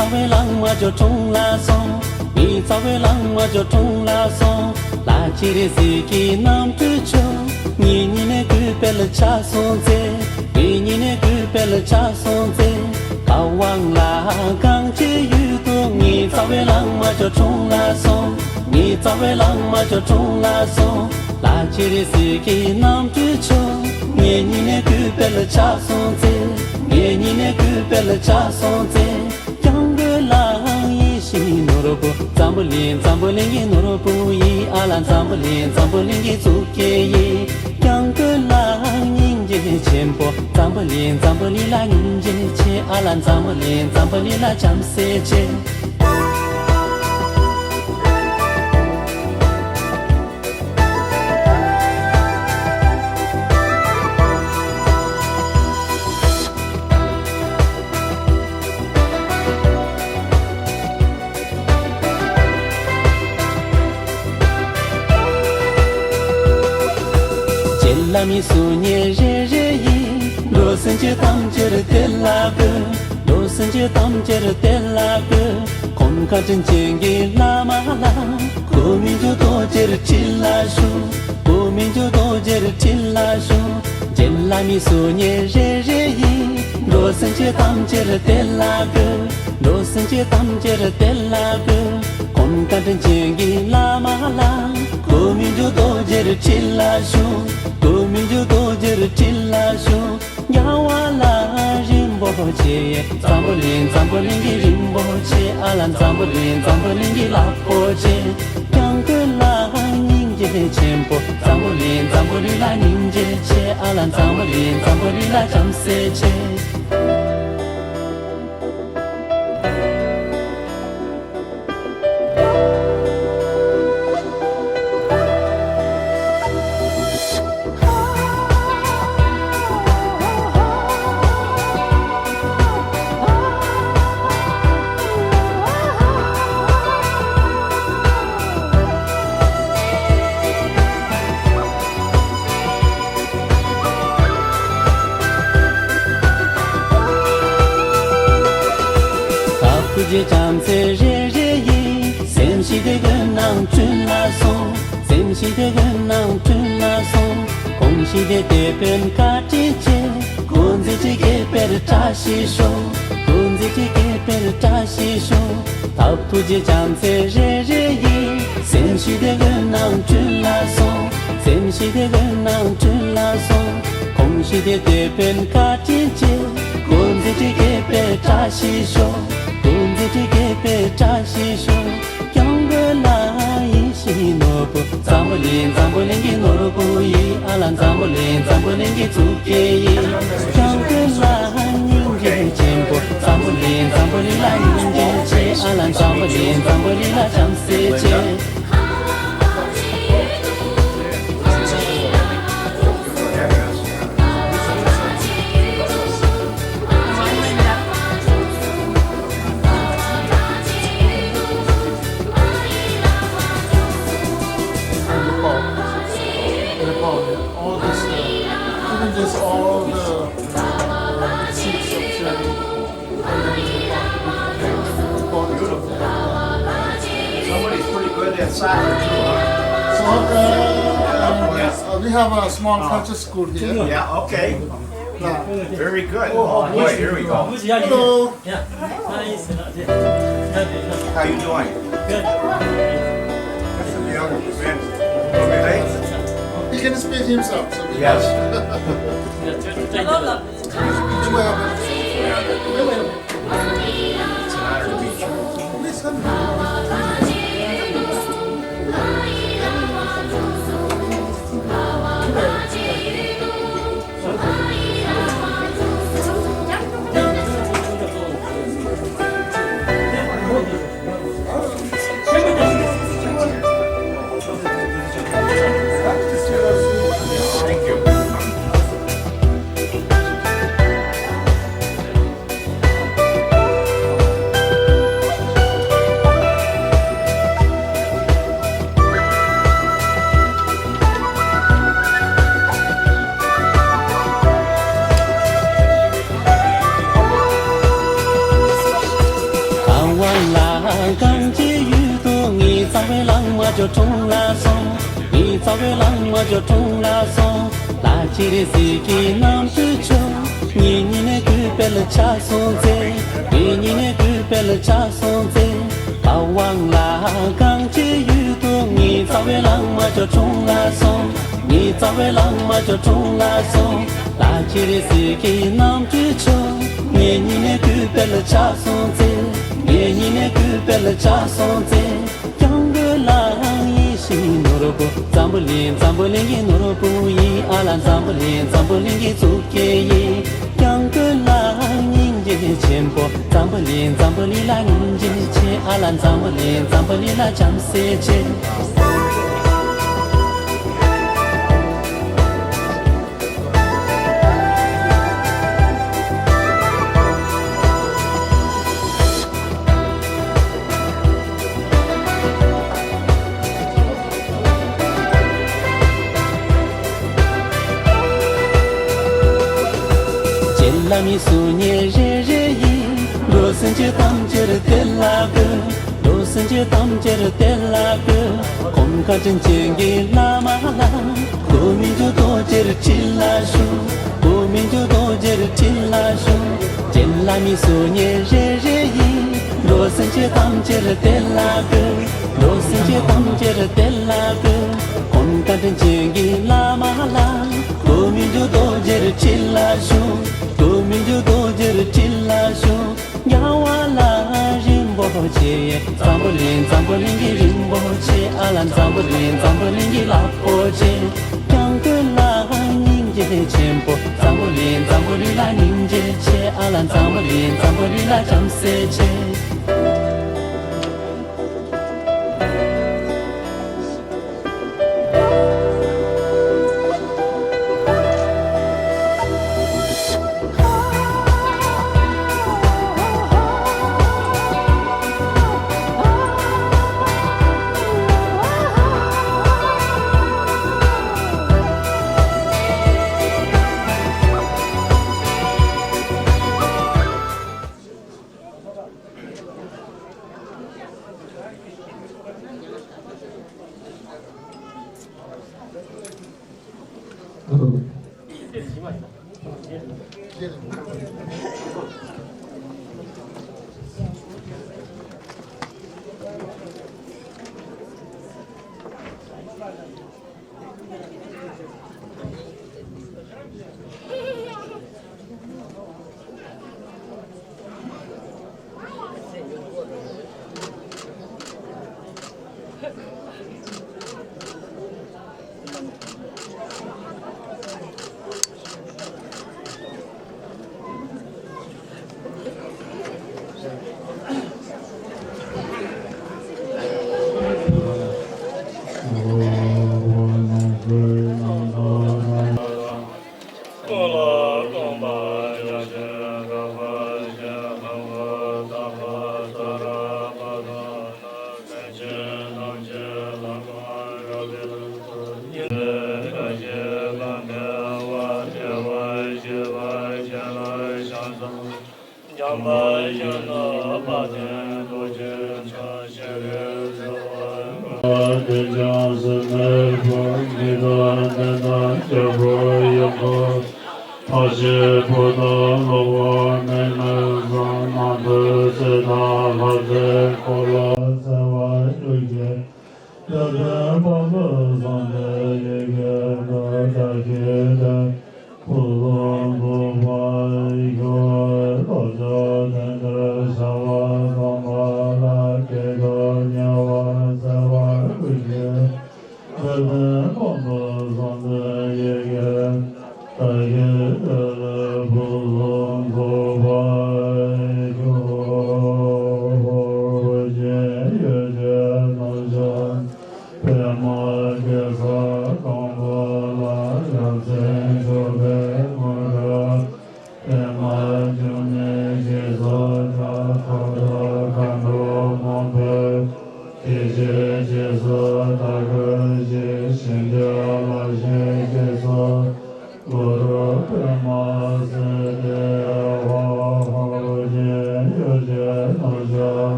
早为浪嘛就冲啦松，你早为浪嘛就冲啦松，拉起的自己nam tu cho，你呢个别了cha松子，你呢个别了cha松子，高望啦刚接遇多，你早为浪嘛就冲啦松，你早为浪嘛就冲啦松，拉起的自己nam tu cho，你呢个别了cha松子。你呢个别了cha松子，养个郎一心努罗布，咱不灵伊努罗布伊阿兰咱不灵伊足给伊，养个郎人家钱波，咱不灵啦人家钱阿兰咱不灵啦讲世界。拉米苏涅热热伊，罗森杰当杰的德拉格，罗森杰当杰的德拉格，空卡真杰给拉马拉，国民就多杰的提拉苏，国民就多杰的提拉苏，杰拉米苏涅热热伊，罗森杰当杰的德拉格，罗森杰当杰的德拉格，空卡真杰给拉马拉，国民就多杰的提拉苏。国民就多杰的提拉苏，亚瓦拉人波切，咱不灵的人波切，阿兰咱不灵的拉波切，两个拉人家钱波，咱不灵啦人家切，阿兰咱不灵啦讲世切。je jamse re re yi sem shi de ganang chun la song sem shi de ganang chun la song kong shi de de pen ka ti che kun ji ge per ta shi sho kun ji ge per ta shi sho tap tu je jamse re re yi sem shi de ganang chun la song sem shi de ganang chun la song kong shi de pen ka ti che kun ji ge per ta shi sho kun ji ge per ta shi sho yang ge la yi shi no bu zam bu lin gi no bu yi alan zam bu lin gi zu ge yi yang ge la ning ge chen bu zam bu lin la ning ge che alan zam bu lin la jam se che We have a small culture school here. Yeah, okay. Very good. Oh, Oh boy, here we go. Hello. How you doing? Good. Okay. He can speak himself. So we Yes. You have It's an honor to meet you. Please come. Thank you. 就冲啦松，你早个浪我就冲啦松，拉起的司机能追求，你那个别了加松子，你那个别了加松子，包忘啦刚接遇多，你早个浪我就冲啦松，你早个浪我就冲啦松，拉起的司机能追求，你那个别了加松子，你那个别了加松子。Zambolin, zambolin, norobuyi, alan zambolin, zukeyi, yangla, ninje chenpo, zambolin, la ninje che, alan zambolin, la jamse che. 拉米苏涅热热伊，罗森杰当杰的德拉格，罗森杰当杰的德拉格，空卡真杰给拉马拉，国民就多杰的吉拉树，国民就多杰的吉拉树，杰拉米苏涅热热伊，罗森杰当杰的德拉格，罗森杰当杰的德拉格，空卡真杰给拉马拉，国民就多杰的吉拉树。国民就多杰的吉拉树，亚瓦拉仁波切，藏布林的仁波切，阿兰藏布林的拉波切，杨格拉宁杰前波，藏布林拉宁杰切，阿兰藏布林拉江塞切。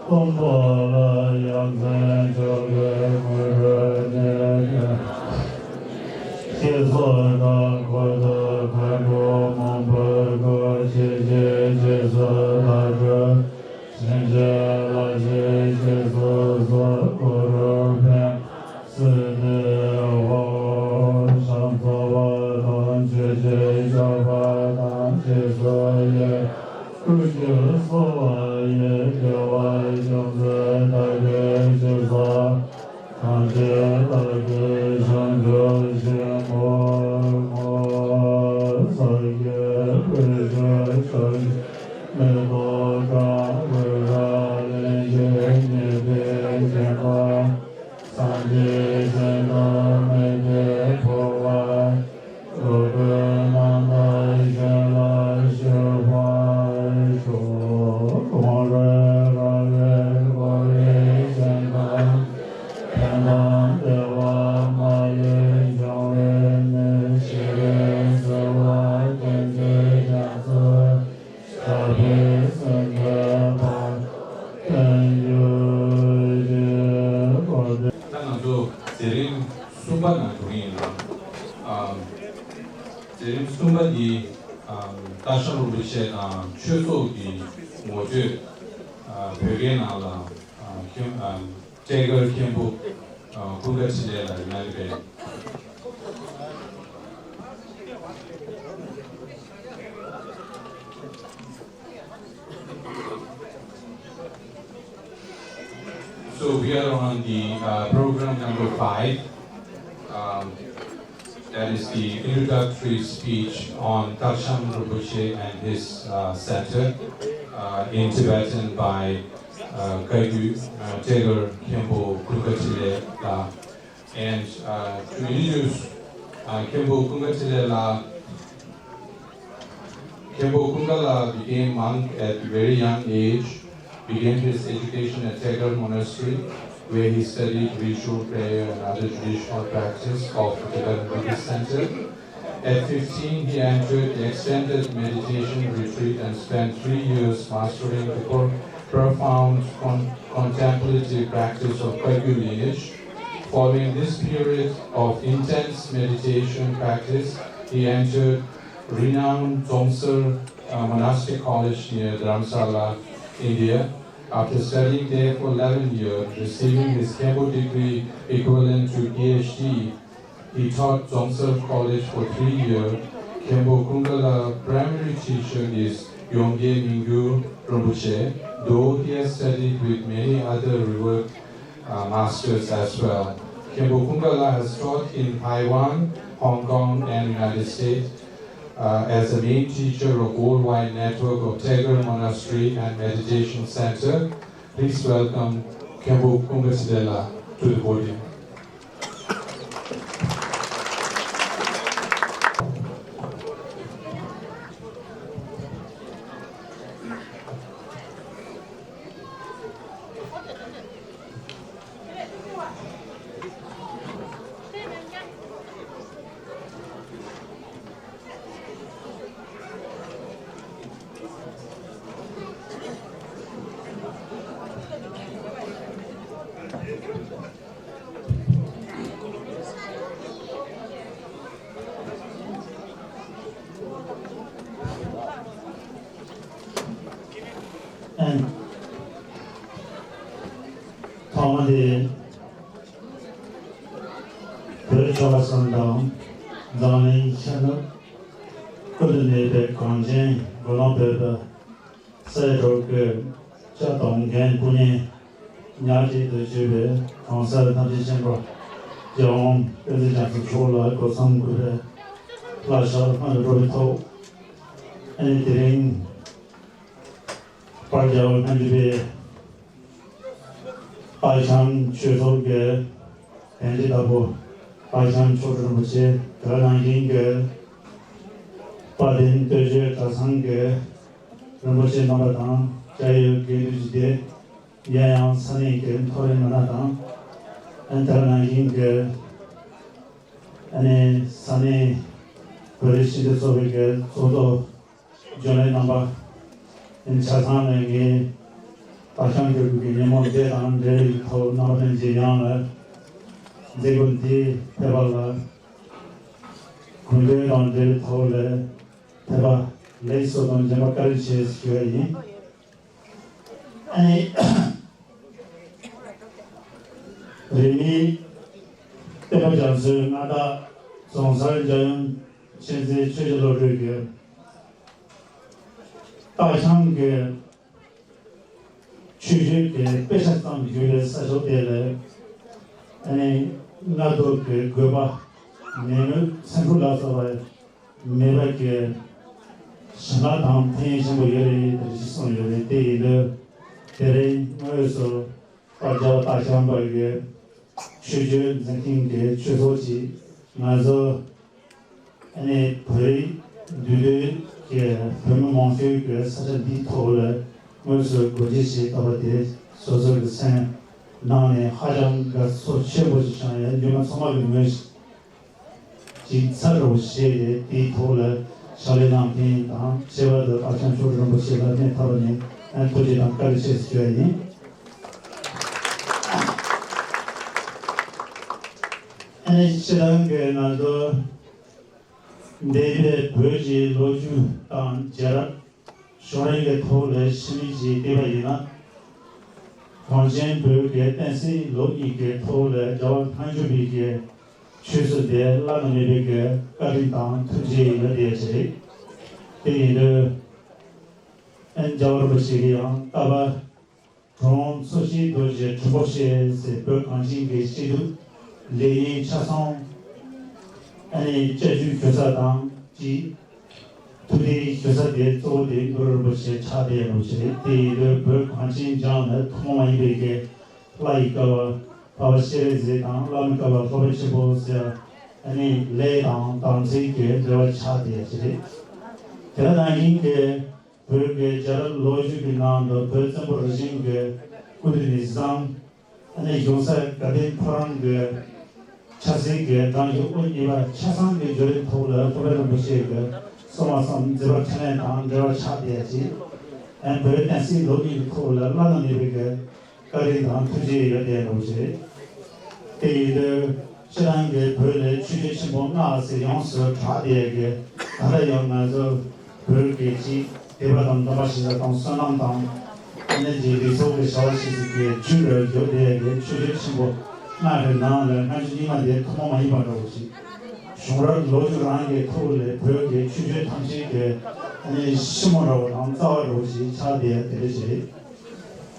Om So we are on the program number 5. That is the introductory speech on Taksham Rinpoche and his center in Tibetan by Kagyu Taylor Khenpo Kungachile La. And to introduce Khenpo Kungachile La, Khenpo Kungala became monk at a very young age, began his education at Tegar Monastery, where he studied ritual prayer and other traditional practice of the Tibetan Buddhist Center. At 15, he entered the extended meditation retreat and spent 3 years mastering the profound contemplative practice of Kagyu lineage. Following this period of intense meditation practice, he entered renowned Dzongser Monastic College near Dharamsala, India. After studying there for 11 years, receiving his Khenpo degree equivalent to PhD, he taught Dzongser College for 3 years. Khenpo Kungala primary teacher is Yongye Mingyu Rinpoche, though he has studied with many other revered masters as well. Khenpo Kungala has taught in Taiwan, Hong Kong, and United States as a main teacher of worldwide network of Tegar Monastery and Meditation Center. Please welcome Khenpo Kungachile to the podium. And Tomadi Purichola Sundam, Dani Channel, Kudunebe Konjin, Golombe, Saydok, Chatong Gan Puni, Nyati the Jube, Consel Tantishamber, Jom, President Chola, Gosam Gure, Plasha, and Robito, anything. Parjao Handibe Paisham Chusoge Handitabo Paisham Chodrumache Karanginge Padin Teje Tasange Ramache Namadam Jayo Gedujide Yayam Sanike Torin Manadam and Taranginge and Sani Perishid Sobeke Soto Jone Namba in Chasane, Pashangu, Yamon Dean, Derry, Northern Jiana, Zegunti, Tevala, Kunde on Derry Tole, Teva, Leso on Jamakariches, QA. And Remy, Teva Johnson, Nada, Sonsar Jan, Chenzi, Chedlo Rigger. 大项个区域个北山当局的杀手队了，那都个国吧，那个成都老早吧，那个个什么当天什么有的都是送有的，对的，对的，我说大家大项把个区域人听个区手机，那时陪对个他们网飞个杀手地头了。我说国际是到的，所说的山，那呢，好像个所全部是上人，因为从那里面进插入些的地头了，小的那边当，现在的好像说什么现在那头呢，估计当搞的些原因。现在个那个那边国际罗局当接了。说了一个头来，心里是对吧？伊呢，房间不给，但是落一个头来，叫他就比个，确实的，那个那个个人当突击一个的谁，对的，按照我们这个样，大把从初期到是直播些是不关心个制度，利益插上，这就决策当及。对决策的做的都不是差别东西，对的不关心这样的，同样一个那一个把现在这当那么个后面是不是，来当这个这差别是的，这当应该不个这逻辑的那的不怎么是应该，或者是让，用啥个的普通个，恰是个当有问题吧，恰上个就能投了，后面不是个。什么这边看来当这边差别是，不是但是落地头了，那种那个个人当突击有点东西，对的，虽然个不是区域情况那是样式差别个，大家要那个不是给起，对吧？当把现在当双浪当，那这里头个消息是个主流有点个区域情况，那个那个，但是你们的他们一般东西。上了老就让给头了，不要给区区他们个，什么肉当早肉是差别对的些，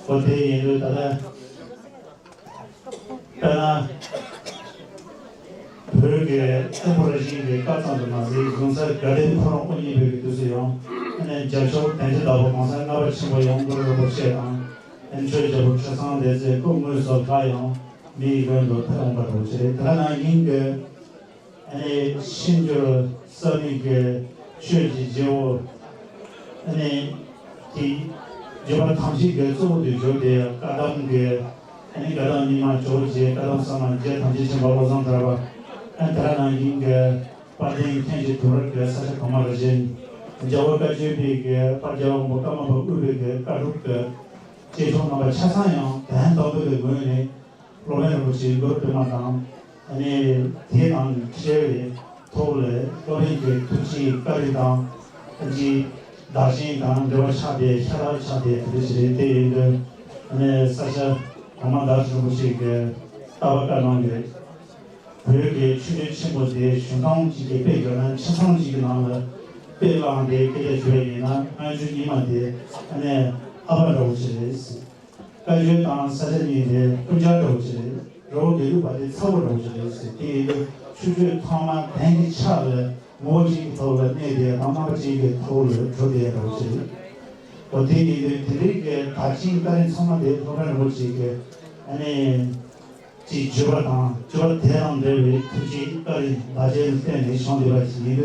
我对研究大家，当然，不要给中国人些个家长的嘛是，用在个人可能问题个都是样，接受但是到不刚才那个情况样，都是不适当，所以就不吃上的这公共所发样，每一个人都太不东西，当然应该。新旧设立个设计就，就把他们个做的就得，各种个，各种你嘛做些，各种什么些，他们先把我上头吧，当然应该把人天气多了个啥子干嘛的些，叫我感觉那个，把叫我干嘛把那个各种个，接触那个车上样，但到这个过呢，老百姓不是都这么当。天当些的头了，老百姓突击个人当，及大型当这个差别，其他差别就是对的，啥些我们当时不是个大把个那个，还有个去年情况的宣传几个背个呢，宣传几个那个背浪的给他学员呢，按照你们的，阿巴罗是的是，感觉当30年的国家罗是的。然后这个把这操作起来是，第一个，就是他们天气差了，我这头了那点，他们这个头了做点东西。我第一个，第二个，大金个人从那边他们我这个，这就把天上这位突击个人，大家在那上的话，第一个，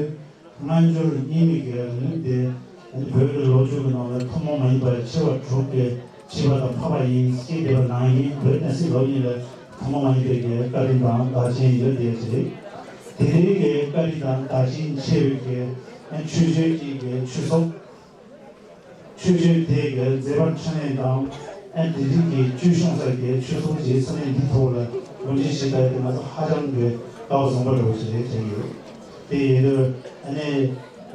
俺就是因为个人的，别个老就个那个，他们一般吃完做个，吃完到泡泡饮，洗的难饮，但是老人了。他们一个个人当大金有点子，第二个个人当大金切个，取决这个出手，取决这个这帮成年当，第二个就像这个出手这成年里头了，我们现在的那个好像个到什么东西的这个，第二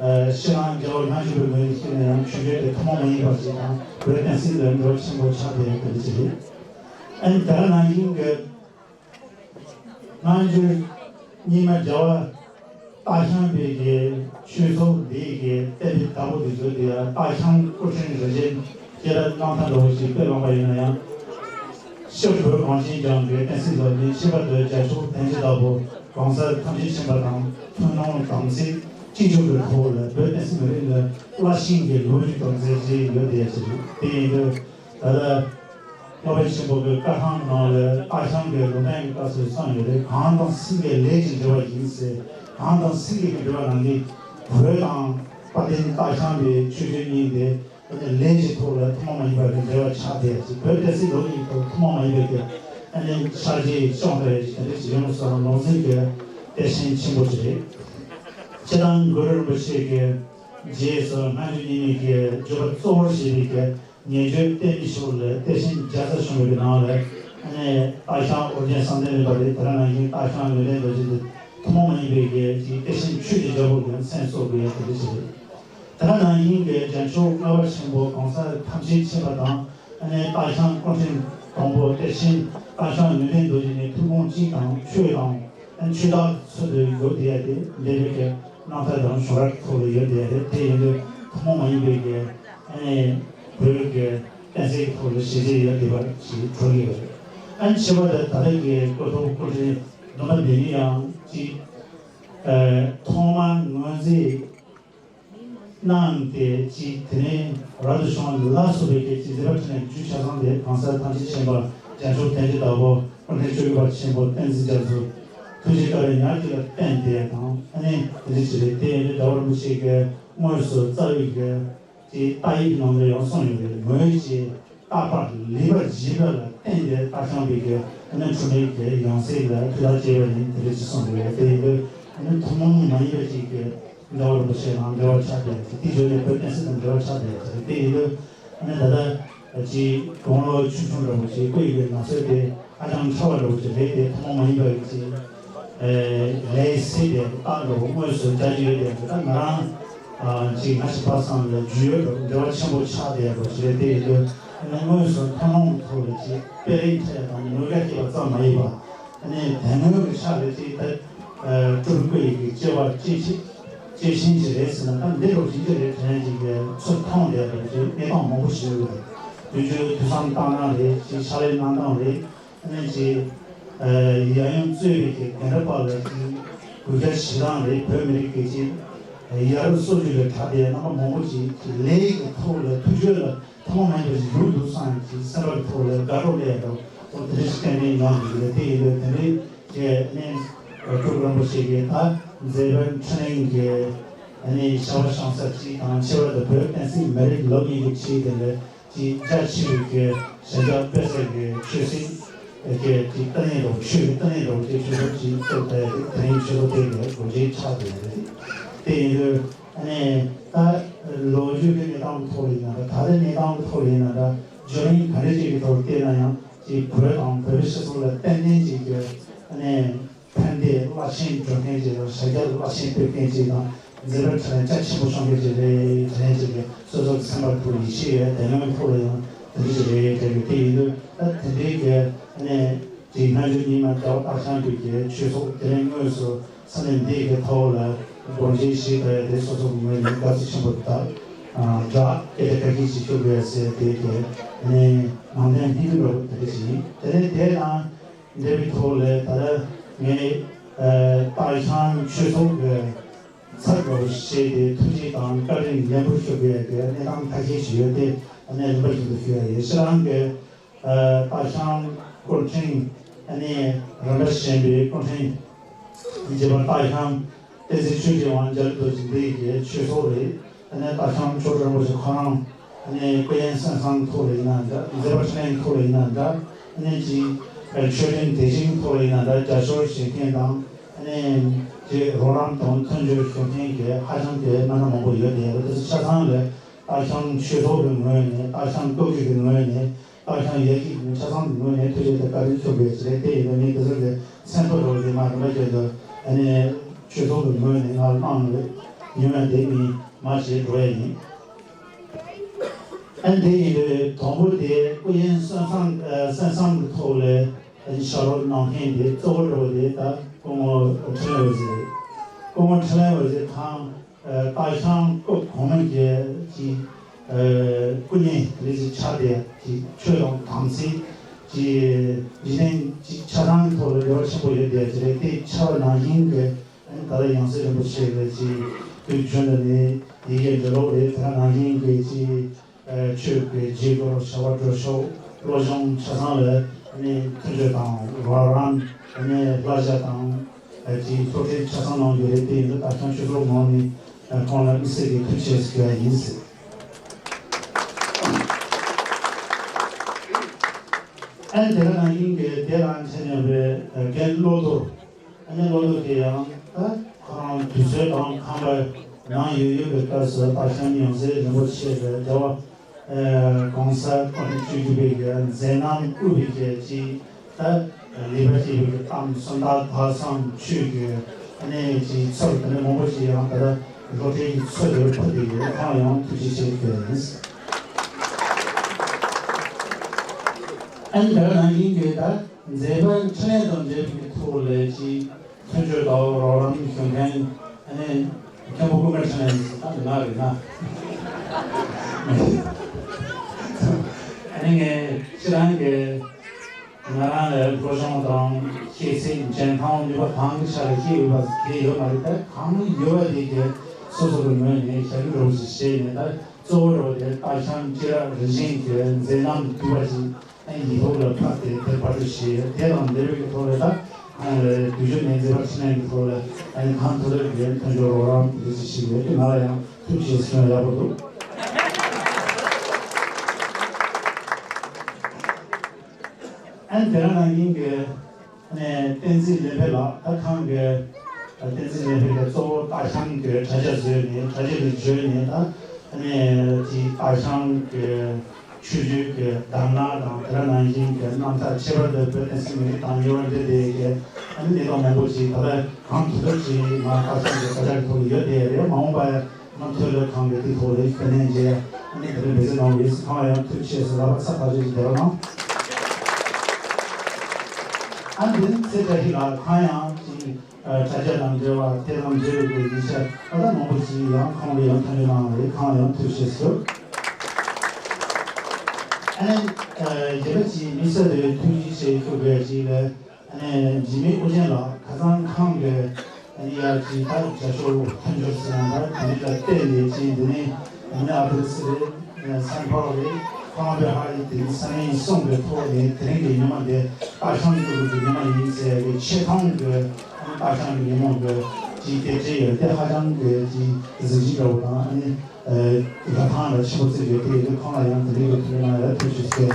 个，希望教养学的现在取决的他们一个是讲，不是但是人都情况差别跟这个，当然应该。俺就是你们叫大象别去从这个在大部的这个大象过程这些，现在让他东西各方面那样，小时候刚新疆的，但是说你西边的接触，但是到不，光是他们西边当从那种东西接触的多了，不但是那个拉新的逻辑东西是有点是，第一个，老百姓包括各行那个大象的路面都是上有的，行当四个类型这个意思。行当四个这个能力，不当把这大象的去年的累积多了，他们一边的这个差别是，不但是容易都他们一边的，夏季相对使用上农村的在先进步之类，这当个人不是个，这是满足你的这个做事的个，研究对比出来，但是假设上面的拿来，大象我见上面的把这当然因大象有点就是。他们一边的这些去的这部分线索不也特别是，当然应该讲究老百姓我刚才他们七八档，大象过程当中这些大象那边都是呢土工机档、水档，渠道是的有点的，那个让他让说头的有点的，这个他们一边的，这个但是头的实际有地方是处理的，七八的他那个沟通过程。那么另一样，他们我是南的即可能我是说拉苏的个即这个可能居家上的，刚才他之前吧，讲说登记到过，我们这个前部登记叫做，就是个人家这个登记当，就是对到我们这个我是找一个即大一弄的要送有的，每一些大把里边几个了，登记大项别个。出来个养生的，主要几个人特别是送的，这个他们那一个这个，老不是让老差点，地球的不但是能老差点，对一个，他的即公路去从路去，贵个那些的，好像超路之类的，他们一个是类似的大路，我是感觉的，但那这还是把上的主要路，老全部差点，我觉得这个。我说他们头的是别人才当我个地方找没有吧？他们个下来这中国一个计划接新起来是呢，他们那种经济的可能这个出汤的就没当我不是的，就上当那的，就下来当的，要用最的跟着把的是国家适当的排名的给些，要有数据的差别，那么我们是那个头了突出了。他们就是路途上是三个头的高楼来的，我这是跟你讲的，对的，他们这中国不是个他这边成立个，小上设计当小的不，但是没人老一个去的了，即加起个现在不是个学生，个等于都去等于都这学东西都在等于学到这个国际差别的，对的，他。逻辑跟你当头里那个，他的你当头里那个，决定看的这个头对那样，就不会当特别是说了单点这个，看的拉线中间这个，谁家拉线对边这个，这边可能在起步上面这个，可能这个，所以说三个头一些，等那个头里，这个第一个，这个，这那就你们到大象这个去说，可能我说，上面这个头了。国际系的所说我们高级生活的这这个经济就会是这个那边地路这个是，但是这样那边头了，他的大象去说个采购些的土地当个人也不是个那当开始学的，那不是学也是那个大象过程，让他先别过程，你这帮大象。但是去年完全都是那个去说的，大象确实我是可能，国家身上拖累那的，这边是拖累那的，确定대신拖累那的，假说是天当，这罗浪东通就昨天给海上给那么多有的，这是下场的，大象去说的我呢，大象过去的我呢，大象也给下场的我呢，推荐的个人特别之类的，因为这个三多多的嘛，我觉得，去做的我们让永远对你马些主要人，对的，同步的国人身上的头嘞，小了两天的，走路的，他跟我朋友是， 공원 전에 강大乡꼭 공원에 지 군이 그래서 차대 지 최종 당시 지 이제 지 차량 도를 열심히 보여야 돼. 저렇게 차나 인게 다른 양식을 보시지 그 전에 이게 저로에 다른 인게 지 최그 지구로 샤워도 로정 차상을 아니 그저당 와란 아니 플라자당 지 프로젝트 차상을 요래 때 다시 주로 많이 con 이세게 그치스가 있어. 아니 내가 인게 대란 체념에 겐로도 아니 로도게야 그런 두세당 한번 나 유유를 가서 다시 연세 좀 시에 저 공사 컨트리뷰게 제남 우리게 지다 리버티를 땀 선다 다상 추게 아니 지 서울에 뭐지 하다가 로테이 서울 퍼디게 하양 투지시게 있어. 안다나 인게다 제번 전에도 이제 토레지 현저도로랑 경쟁 아니 경복을 전에 나나 아니 지난 게 나라를 고정하던 계신 전통과 방식을 기울여서 기울여서 강요하게 소소하면 결국은 시행에다 조로의 다상지라 리진게 제남 두가지 이거를 파트 대파듯이 대단 내려게 돌아다 규정에 들어가시는 걸 아니 간도를 위한 control로 이시시고 나라야 투시스는 야보도 안데라는 게 네, 댄스 레벨라 다칸게 댄스 레벨에 또 다상게 자자즈니 자제를 주니다 네, 지 다상게 추주게 담나다 그러나 이게 남자 제벌의 댄스를 당요한데게 아니 내가 뭐지 다들 강투들지 막 다상게 가장 더 이어돼요 마음바에 남들을 강게도 도래 그는 이제 아니 그래서 나오고 있어 가야 투치에서 나박사 가지고 되나 안든 세자희가 가야 지 자자남들과 대남들을 이제 어떤 뭐지 양강의 연탄이랑 강의 투시에서 아니 제가 미사들 투지시 그거지를 아니 지미 오전라 가장 강게 아니야 지 다른 자쇼 한조스랑 그러니까 때에 지들이 오늘 아버지를 산파로에 강화별하이 등산의 송을 토에 드는 게 있는데 다상으로 되면 이제 최강 그 다상 유명 그 지대제 열대 하장 그지 지지로다 아니 이거 하나 시부터 이렇게 강화양 드리고 들어가야 될 수 있어요.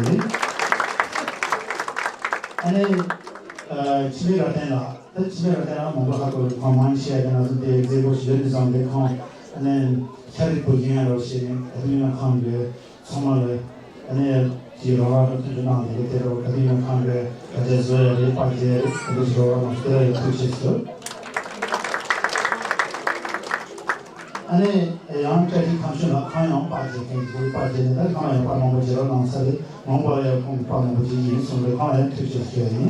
아니 집에 갈 때나 뭔가 하고 관만시에 가는데 이제 뭐 시절에서인데 아니 차리 보기에로 시는 그냥 한게 정말 아니 지로가 주나 되게로 그냥 한게 그래서 파티에 그래서 마스터에 투시스 아니 양자리 컨디션 하나요 빠지게 그 빠지는데 하나요 방법을 제가 나서를 뭔가에 공부하는 거지 인수를 하나요 투시스에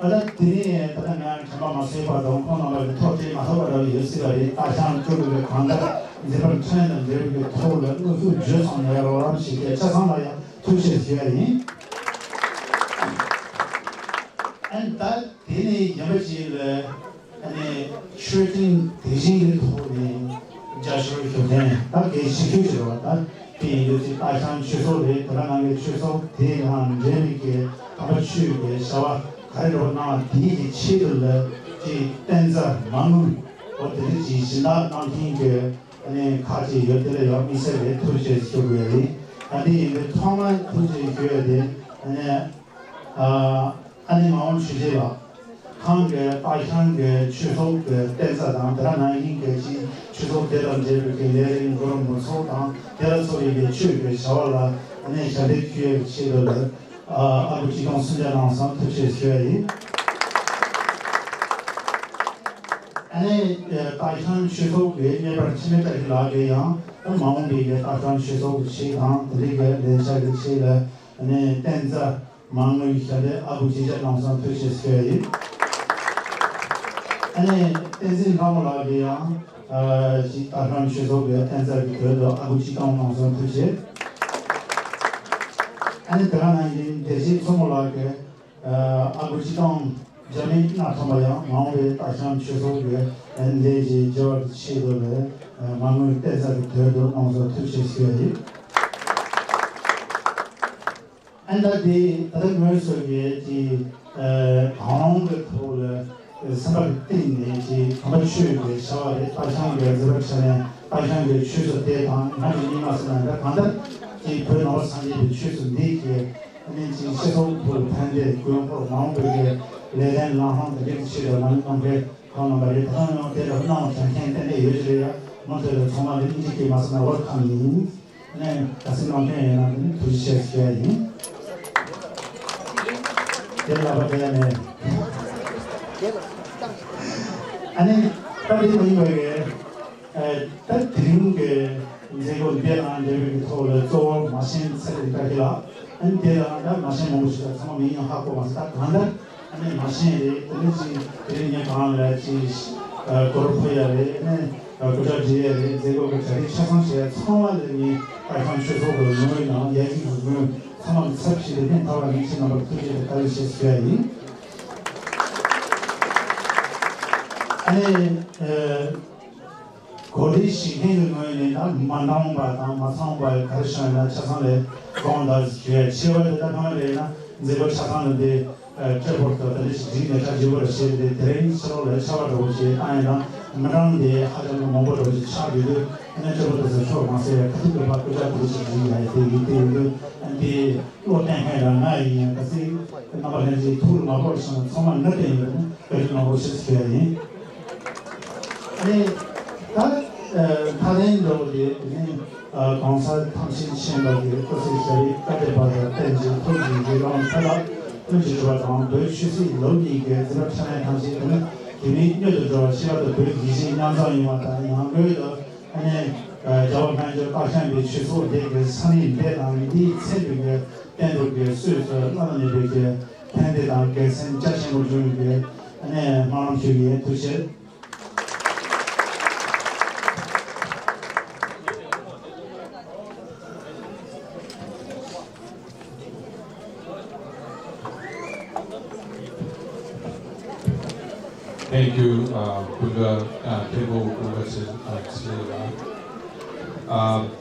ada dini tanya cuma masih pada orang orang itu masih pada yesterday asan juga kanda 이제는 차이는 내리게 토를 그 주선 내려오라 시게 차상나야 투시스에 and that dini 여배지를 아니 슈팅 대신을 토를 자주를 교대 딱게 시키지로 왔다 이 아산 주소에 들어가는 게 주소 대한 재미게 아버지의 샤와 가려나 디디 치를 지 댄자 망 어떻게 지신다 남긴게 아니 가지 여들의 미세에 투시스고에 아니 이 통한 투시스고에 아니 아니 마음 주제가 한게 다상게 추소게 댄자당 들어나는 게 추소대로 이렇게 내리는 그런 무서당 대소리게 추게 샤월라 아니 자리키에 치를 아버지 공순자랑 상투시스고에 아니 다상 추소게 예벌 치매까지 나게야 마음비게 다상 추소 시간 드리게 내자게 치를 아니 댄자 망의 샤데 아버지자 남상 투시스고에 아니 엔진 가물라게요. 지 다른 최소의 텐서기 그래도 아버지 동영상 투지. 아니 그러나 대신 소물라게 아버지 동 저는 나타나요. 마음에 다시한 최소의 엔데지 저 시도를 마음을 텐서기 그래도 동영상 투지시켜요. 안다디 다른 면서에 지 방송을 통해 생각했는지 아마추어의 사회에 발상의 저력선에 발상의 취소 대상 많이 나서는데 반대 이 변화 상의 취소 내게 아니지 세상 불판에 고용으로 마음을 내는 라한의 취소만 한게 그런 말이 다른 데로 나온 상태인데 요즘에 먼저 정말 인식이 맞는 월kam이 네 가슴 안에는 두시했어요. 연락을 아니 빨리 이거에 딱 드린 게 이제 그 비행한 데를 토를 또 마신 세리가라 안 되다가 마신 먹으시다 상황이 하고 와서 딱 한다 아니 마신이 들리지 들리냐 강아지 고르포야에 그저지에 이제 그 자리 차상시에 처음에 발판 최소를 누르나 얘기 부분 상황 섭씨를 행하고 미치는 걸 투지를 가르치셨어요. 아니 거리 시행을 하면 만나는 바다 마상발 가르치는 차상에 공단지에 지원을 하면은 이제 그 차상인데 저부터 다시 지금 가지고 있는 트레이닝으로 차와도 오지 아니라 만나는데 하자는 뭐로 차비를 저부터 처음에 같은 거 받고 잡고 지금 되기 때문에 이 로텐해라 나이 같이 나머지 툴 마버스는 정말 નથી 그래서 나오셨어요. 아니 다른 도들이 공사 탐신 시행하기 그것이 까대받아 댄지 토지 이런 사람 토지와 당 도시시 로비게 드럭션에 당시는 김이 여자들 시라도 그 기신 양상이 왔다 양거도 아니 저번에 다시한 취소 되게 산인데 나이 새벽에 댄도게 수서 나는 이렇게 댄데다게 생자신을 주는 게 아니 마음 주기에 두시 Thank you, Buddha, Tebo,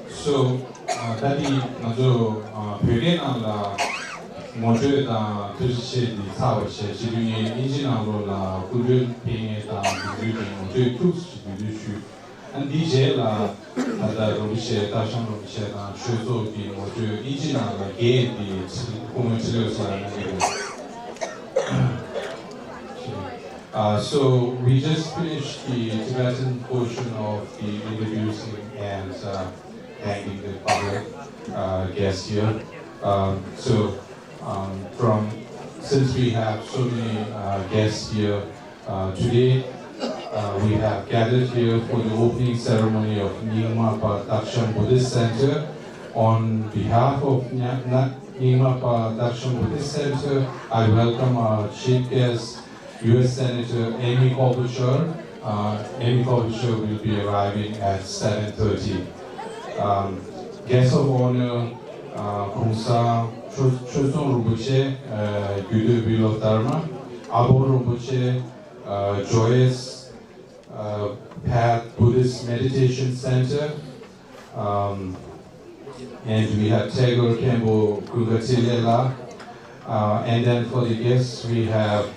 So, tadi nazo pyogenala mojoda tushi di sawache shiruni injinalo la Buddha pinge da Buddha mojo tushi Buddha and DJ la da robishe dashan robishe da shozo di mojo injinala ge di 공을 들여서 So we just finished the Tibetan portion of the introducing and thanking the public guests here. Since we have so many guests here today, we have gathered here for the opening ceremony of Nyingma Daksham Buddhist Center. On behalf of Nyingma Daksham Buddhist Center, I welcome our chief guest, U.S. Senator Amy Klobuchar. Amy Klobuchar will be arriving at 7:30. Guest of honor, Khonsa Choson Rinpoche, Gyudo Bilo Dharma, Abo Rinpoche, Joyous Path Buddhist Meditation Center, and we have Tagore Kembo Gugatilela. And then for the guests, we have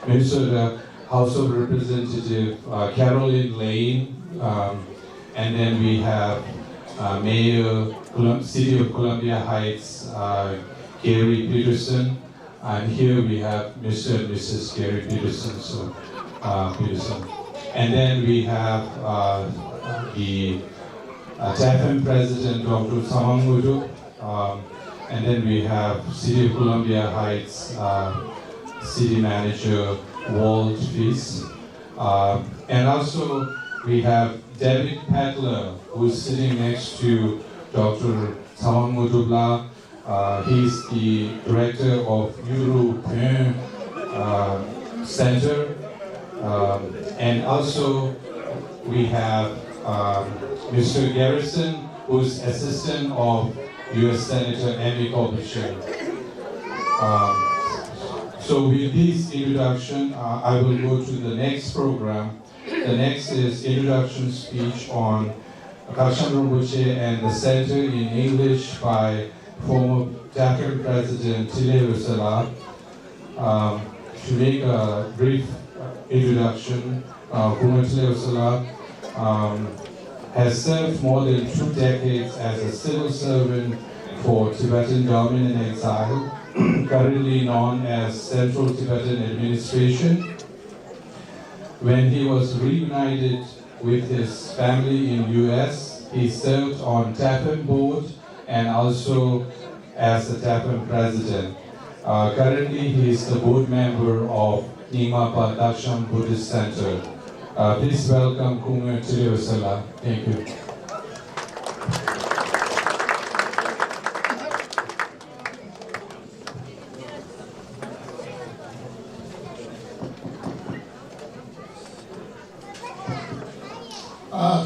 Minnesota House of Representative Caroline Lane, and then we have Mayor, City of Columbia Heights, Gary Peterson, and here we have Mr. and Mrs. Gary Peterson. Peterson. And then we have the TAFM President, Dr. Samang Mudu, and then we have City of Columbia Heights City Manager Walt Feast, and also we have David Padler, who's sitting next to Dr. Samang Mudubla. He's the director of European Center, And also we have Mr. Garrison, who's assistant of U.S. Senator Amy Klobuchar. So with this introduction, I will go to the next program. The next is introduction speech on Dakshan Rinpoche and the Center in English by former TAPM President Tile Rusala. To make a brief introduction, Kumar Tile Rusala has served more than 2 decades as a civil servant for Tibetan government in exile, currently known as Central Tibetan Administration. When he was reunited with his family in US, he served on TAPM board and also as the TAPM president. Currently, he is the board member of Nyingmapa Dakshan Buddhist Center. Please welcome Kumar Tile Rusala. Thank you.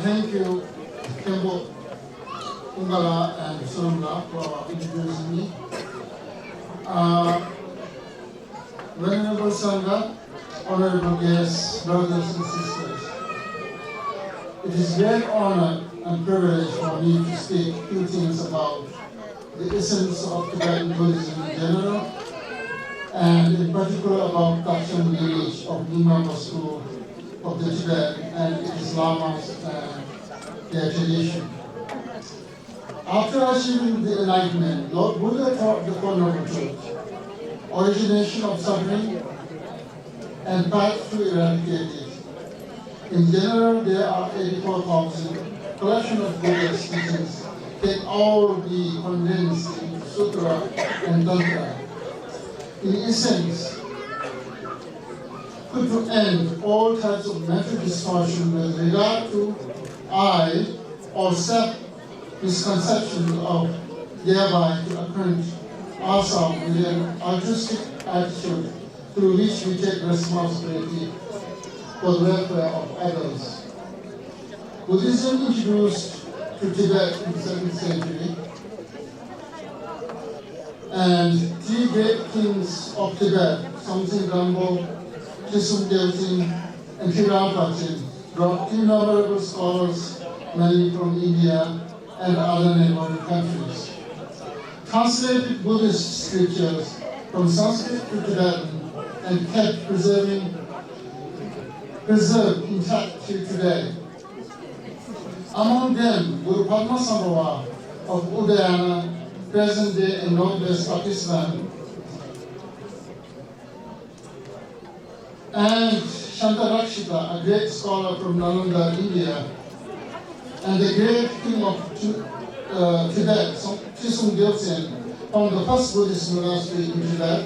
Thank you, Kembo Ungala and Surumla for introducing me. Venerable Sangha, honorable guests, brothers and sisters, it is a great honor and privilege for me to speak a few things about the essence of Tibetan Buddhism in general, and in particular about Dakshan village of Nyingmapa school of the Tibet and its lamas and their tradition. After achieving the enlightenment, Lord Buddha taught the Four Noble Truths, origination of suffering, and path to eradicate it. In general, there are 84,000 collection of Buddha's teachings that all be condensed into Sutra and Tantra. In essence, put to end all types of mental distortion with regard to I or self misconceptions of thereby to acquaint ourselves with an altruistic attitude through which we take responsibility for the welfare of others. Buddhism introduced to Tibet in the 7th century, and 3 great kings of Tibet, Samsen Gampo, Trisum Deltin, and Tirapachin, brought innumerable scholars, many from India and other neighboring countries. Translated Buddhist scriptures from Sanskrit to Tibetan and kept preserved intact till today. Among them, Guru Padmasambhava of Udayana, present day in northwest Pakistan, and Shantarakshita, a great scholar from Nalanda, India, and the great king of Tibet, Trisum Gyaltsen, founded the first Buddhist monastery in Tibet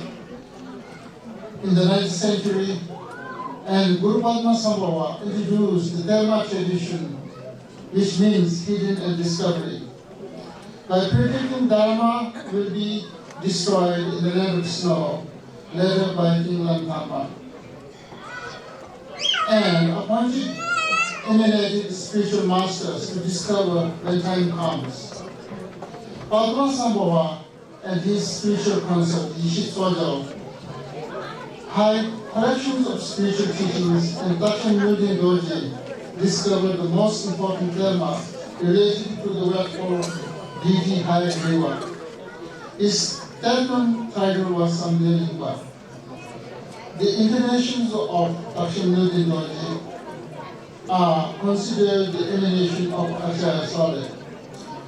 in the 9th century, and Guru Padmasambhava introduced the Dharma tradition, which means hidden and discovery. By predicting Dharma will be destroyed in the land of snow, later by King Lantama, and appointed emanated spiritual masters to discover when time comes. Padmasambhava and his spiritual consort, Yishit Swajo, hide collections of spiritual teachings, and Dakshan Nyunden Dorje discovered the most important dharma related to the welfare of deity Hayagriva. His Tibetan title was Samdelingpa. The incarnations of Dakshan Nyunden Dorje are considered the emanation of Acharya Sale,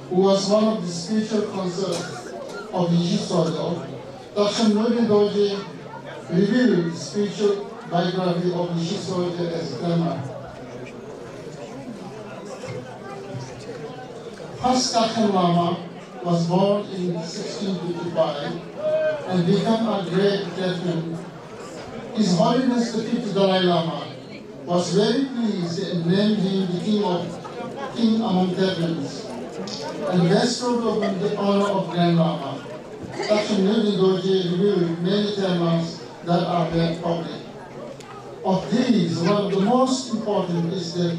who was one of the spiritual consorts of Yishit Swajo. Dakshan Nyunden Dorje revealed the spiritual biography of Yishit Swajo as Dharma. First Dakshan Lama was born in 1655 and became a great Tibetan. His Holiness the 5th Dalai Lama was very pleased and named him the king among Tibetans, and bestowed upon the honor of Grand Lama. Dakshan Nyunden Dorje revealed many dharmas that are made public. Of these, one of the most important is the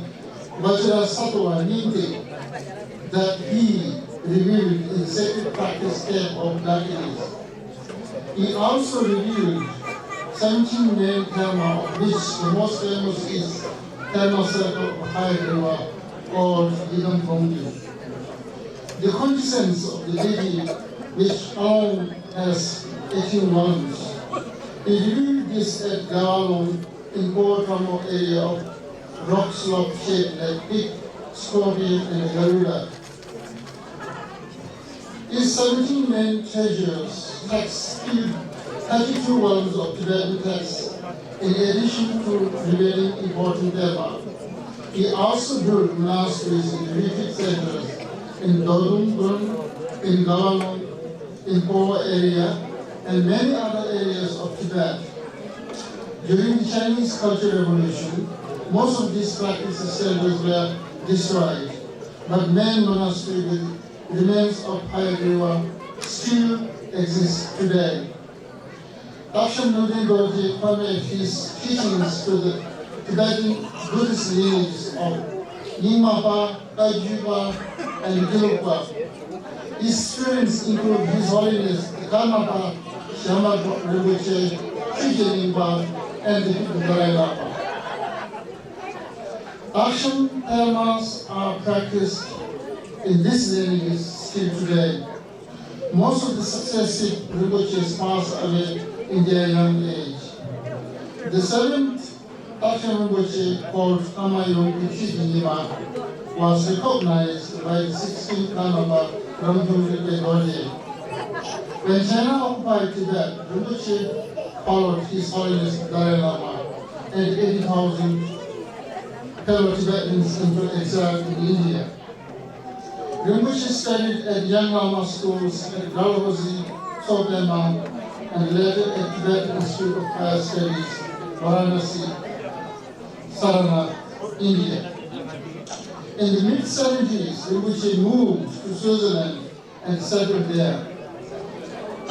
Vajrasattva Niti that he revealed in sacred practice camp of Darkinis. He also revealed 17 main dharma, of which the most famous is Dharma Circle of Hayagriva, called Yidam Bongyu. The quintessence of the deity, which alone has 18 volumes. He revealed this at Gawalong in Koh Tamo area of rock slope shaped like big scorpion and Garuda. His 17 main treasures text 32 volumes of Tibetan texts in addition to revealing important dharma. He also built monasteries in retreat centers in Dorumgun, in Gawalong, in Koh area, and many other areas of Tibet. During the Chinese Cultural Revolution, most of these practice centers were destroyed, but main monastery with remains of Hayagriva still exists today. Dakshan Nudin Dorje permeated his teachings to the Tibetan Buddhist lineage of Nyingmapa, Kaijupa, and Gelugpa. His students include His Holiness the Karmapa, Shyama Rinpoche, Trikya Nyingpa, and the Dalai Lama. Dakshan dharmas are practiced in this lineage still today. Most of the successive Rinpoches passed away in their young age. The seventh Dakshan Rinpoche, called Kamayong Pichidinima, was recognized by the 16th Karmapa Ramthung Rinpoche Dorje. When China occupied Tibet, Rinpoche followed His Holiness Dalai Lama and 80,000 fellow Tibetans into exile in India. Rinpoche studied at Young Lama schools at Dalhousie, Soglema, and later at Tibetan Institute of Higher Studies, Varanasi, Saranath, India. In the mid-70s, Rinpoche moved to Switzerland and settled there.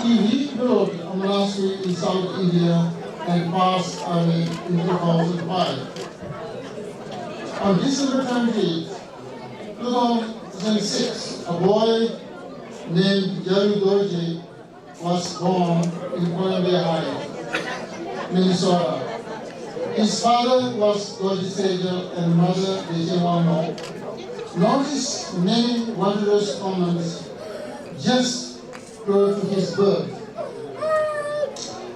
He rebuilt a monastery in South India and passed away in 2005. On December 28, 2006, a boy named Yaru Dorje was born in Columbia Heights, Minnesota. His father was Dorje Sejal and mother Deje Wamo. Notice many wondrous comments just prior to his birth.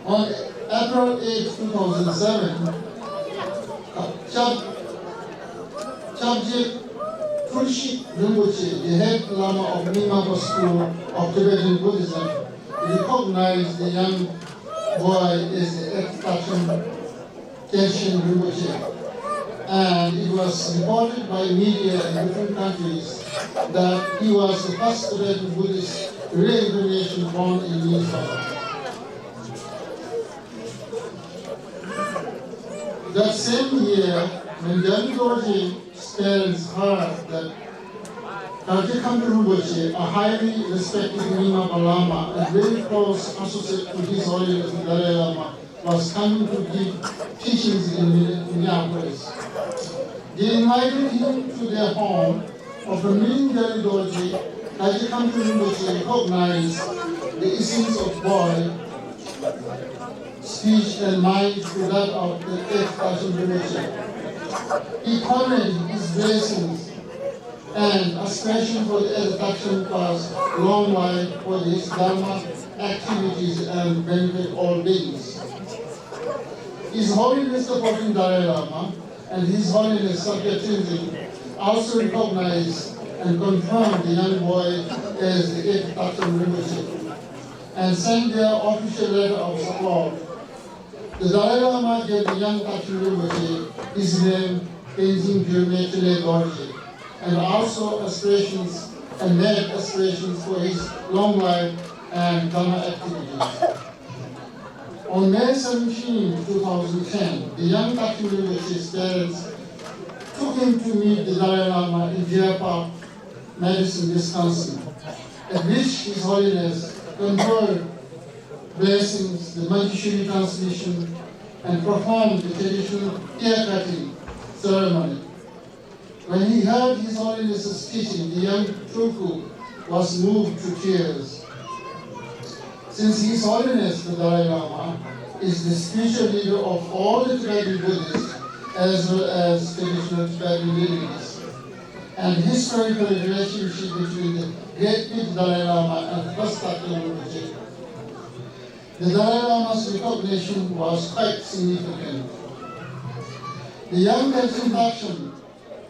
On April 8, 2007, Chabje Tulshi Rinpoche, the head Lama of Nyingmapa School of Tibetan Buddhism, recognized the young boy as the ex-Dakshan Kenshin Rinpoche. And it was reported by media in different countries that he was the first Tibetan Buddhist reincarnation born in Minnesota. That same year, when Yaru Dorje's parents heard that Dr. Khampa Rinpoche, a highly respected Nyingmapa Lama and very close associate to His Holiness the Dalai Lama, was coming to give teachings in Minneapolis. They invited him to their home. After meeting Yaru Dorje, Dr. Khampa Rinpoche recognized the essence of boy, speech and mind to that of the eighth Dakshan Rinpoche. He commented his blessings and aspiration for the education was long life for his Dharma activities and benefit all beings. His Holiness the 14th Dalai Lama and His Holiness Sakya Tenzin also recognized and confirmed the young boy as the eighth Dakshan Rinpoche and sent their official letter of support. The Dalai Lama gave the young Dakshan Rinpoche his name Tenzin Gyurme Chile Dorje, and also aspirations and made aspirations for his long life and Dharma activities. On May 17, 2010, the young Dakshan Rinpoche's parents took him to meet the Dalai Lama in Deer Park, Madison, Wisconsin, at which His Holiness conferred blessings, the Manjushri transmission, and performed the traditional ear-cutting ceremony. When he heard His Holiness's teaching, the young Tulku was moved to tears. Since His Holiness the Dalai Lama is the spiritual leader of all the Tibetan Buddhists as well as traditional Tibetan lineages, and historical relationship between the great Dalai Lama and First Daksham Rinpoche, the Dalai Lama's recognition was quite significant. The young Tenzin Daksham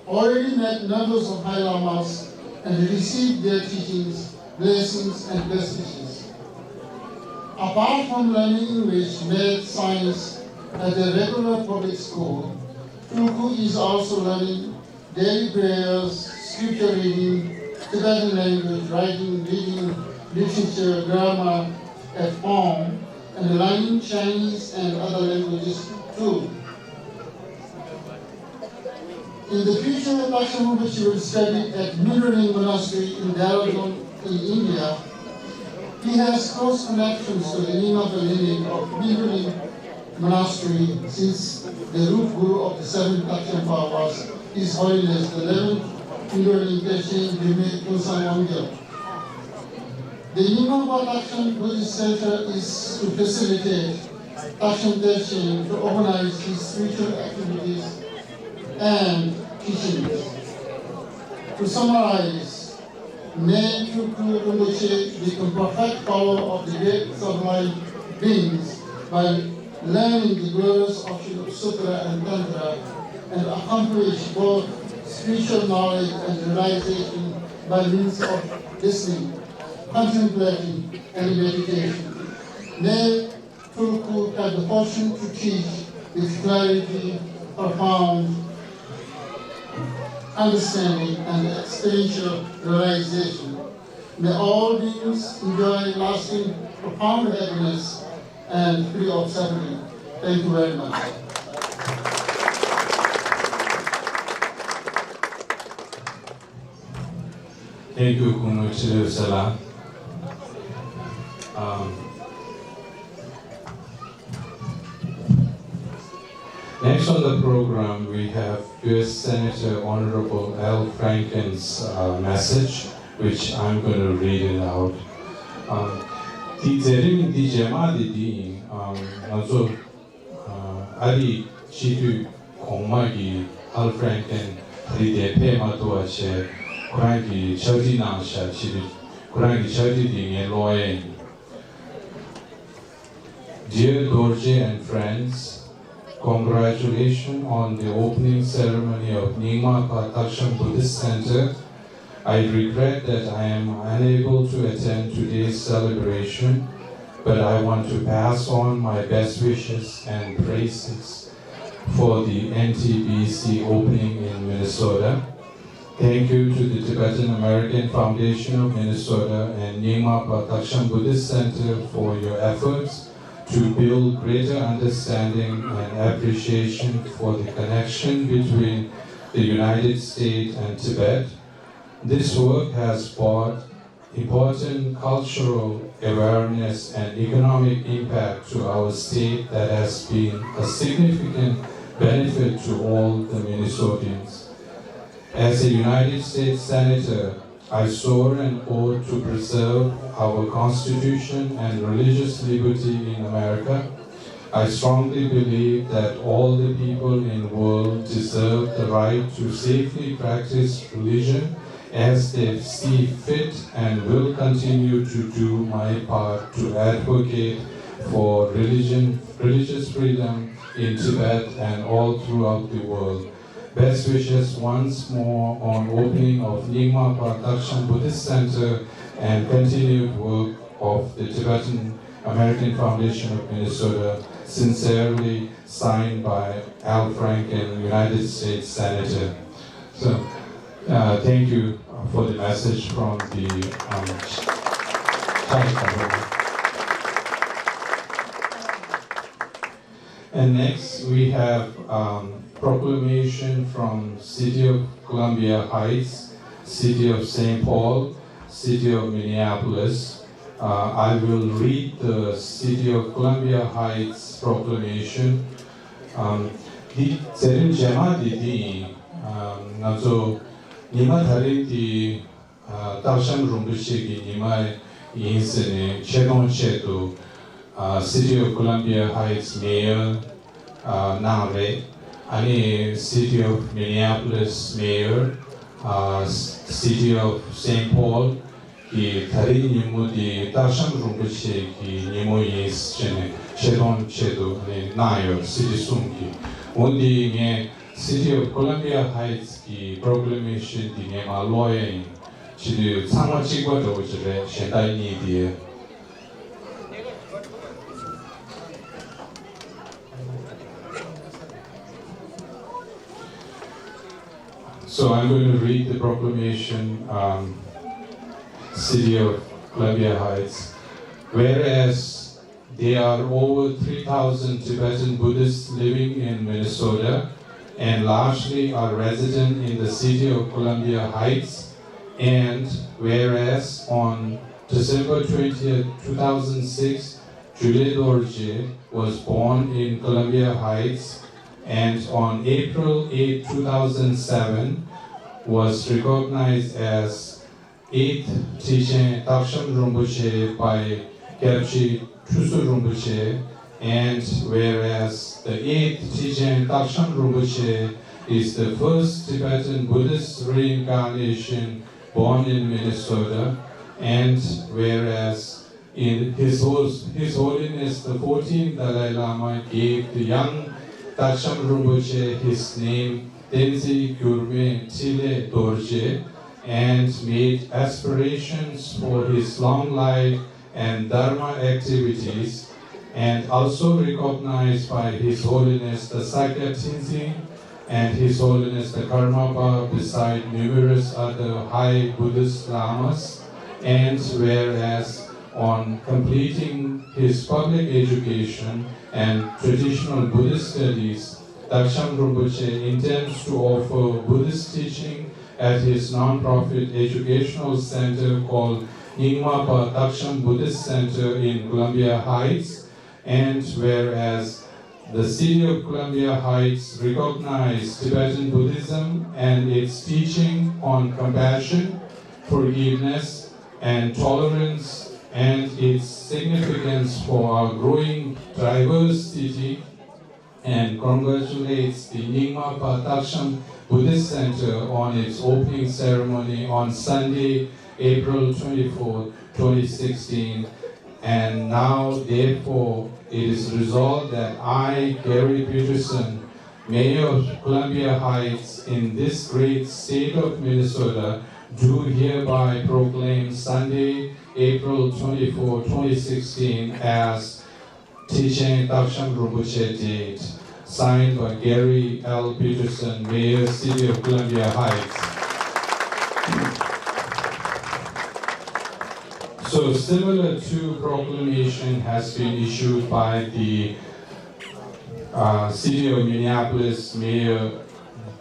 already met numbers of High Lamas and received their teachings, blessings, and best wishes. Apart from learning English, math, science at a regular public school, Tulku is also learning daily prayers, scripture reading, Tibetan language, writing, reading, literature, grammar at home, and learning Chinese and other languages too. In the future, Daksham Rinpoche will study at Mindraling Monastery in Dehradun in India. He has close connections to the Nyingma lineage of Mindraling Monastery since the root guru of the seventh Daksham was His Holiness the 11th Mindraling Geshe Drime Kunsang Wangyal. The Nyingma Daksham Buddhist Center is to facilitate Daksham Geshe to organize his spiritual activities and teachings. To summarize, may Tulku Rinpoche become perfect follower of the great sublime beings by learning the glorious of Sutra and Tantra and accomplish both spiritual knowledge and realization by means of listening, contemplating, and meditation. May Tulku have the fortune to teach with clarity, profound understanding, and experiential realization. May all beings enjoy lasting, profound happiness and free of suffering. Thank you very much. Thank you, Kunu Chirusala. Next on the program, we have U.S. Senator Honorable Al Franken's message, which I'm going to read it out. Di zerim di jema di di nazo ari chitu kongmagi Al Franken di de pema to che kurangi chodi na sha chitu kurangi chodi di nge loye. Dear Dorje and friends, congratulations on the opening ceremony of Nyingma Daksham Buddhist Center. I regret that I am unable to attend today's celebration, but I want to pass on my best wishes and praises for the NTBC opening in Minnesota. Thank you to the Tibetan American Foundation of Minnesota and Nyingma Daksham Buddhist Center for your efforts to build greater understanding and appreciation for the connection between the United States and Tibet. This work has brought important cultural awareness and economic impact to our state that has been a significant benefit to all the Minnesotans. As a United States Senator, I swore an oath to preserve our Constitution and religious liberty in America. I strongly believe that all the people in the world deserve the right to safely practice religion as they see fit, and will continue to do my part to advocate for religious freedom in Tibet and all throughout the world. Best wishes once more on opening of Nyingma Daksham Buddhist Center and continued work of the Tibetan American Foundation of Minnesota. Sincerely signed by Al Franken, United States Senator. So, thank you for the message from the And next we have proclamation from City of Columbia Heights, City of St. Paul, City of Minneapolis. I will read the City of Columbia Heights proclamation. 디 제림 제마디디 나조 니마 다리디 다션 룸부시기 니마의 인스네 최동체도 City of Columbia Heights Mayor 나레 아니 City of Minneapolis Mayor City of St. Paul 이 다리 니모디 다션 룸부시 기 니모 인스네 최동체도 나요 City 숨기 원디에 City of Columbia Heights 기 proclamation 디네 말로에 지금 상황 찍어도 이제 현대 니디에 So I'm going to read the proclamation, City of Columbia Heights. Whereas there are over 3,000 Tibetan Buddhists living in Minnesota and largely are resident in the city of Columbia Heights, and whereas on December 20th, 2006, Julie Dorje was born in Columbia Heights, and on April 8, 2007, was recognized as 8th Teaching Taksham Rinpoche by Gyaltsen Chusu Rinpoche, and whereas the 8th Teaching Taksham Rinpoche is the first Tibetan Buddhist reincarnation born in Minnesota, and whereas in His Holiness the 14th Dalai Lama gave the young Taksham Rinpoche his name Tenzin Gyurme Chile Dorje and made aspirations for his long life and Dharma activities, and also recognized by His Holiness the Sakya Tenzin and His Holiness the Karmapa beside numerous other high Buddhist lamas, and whereas on completing his public education and traditional Buddhist studies, Taksham Rinpoche intends to offer Buddhist teaching at his non-profit educational center called Nyingmapa Taksham Buddhist Center in Columbia Heights, and whereas the City of Columbia Heights recognizes Tibetan Buddhism and its teaching on compassion, forgiveness, and tolerance, and its significance for our growing diverse city, and congratulates the Nyingmapa Taksham Buddhist Center on its opening ceremony on Sunday, April 24, 2016. And now, therefore, it is resolved that I, Gary Peterson, Mayor of Columbia Heights in this great state of Minnesota, do hereby proclaim Sunday, April 24, 2016 as Teaching Taksham Rinpoche date, signed by Gary L. Peterson, Mayor, City of Columbia Heights. So similar to proclamation has been issued by the City of Minneapolis Mayor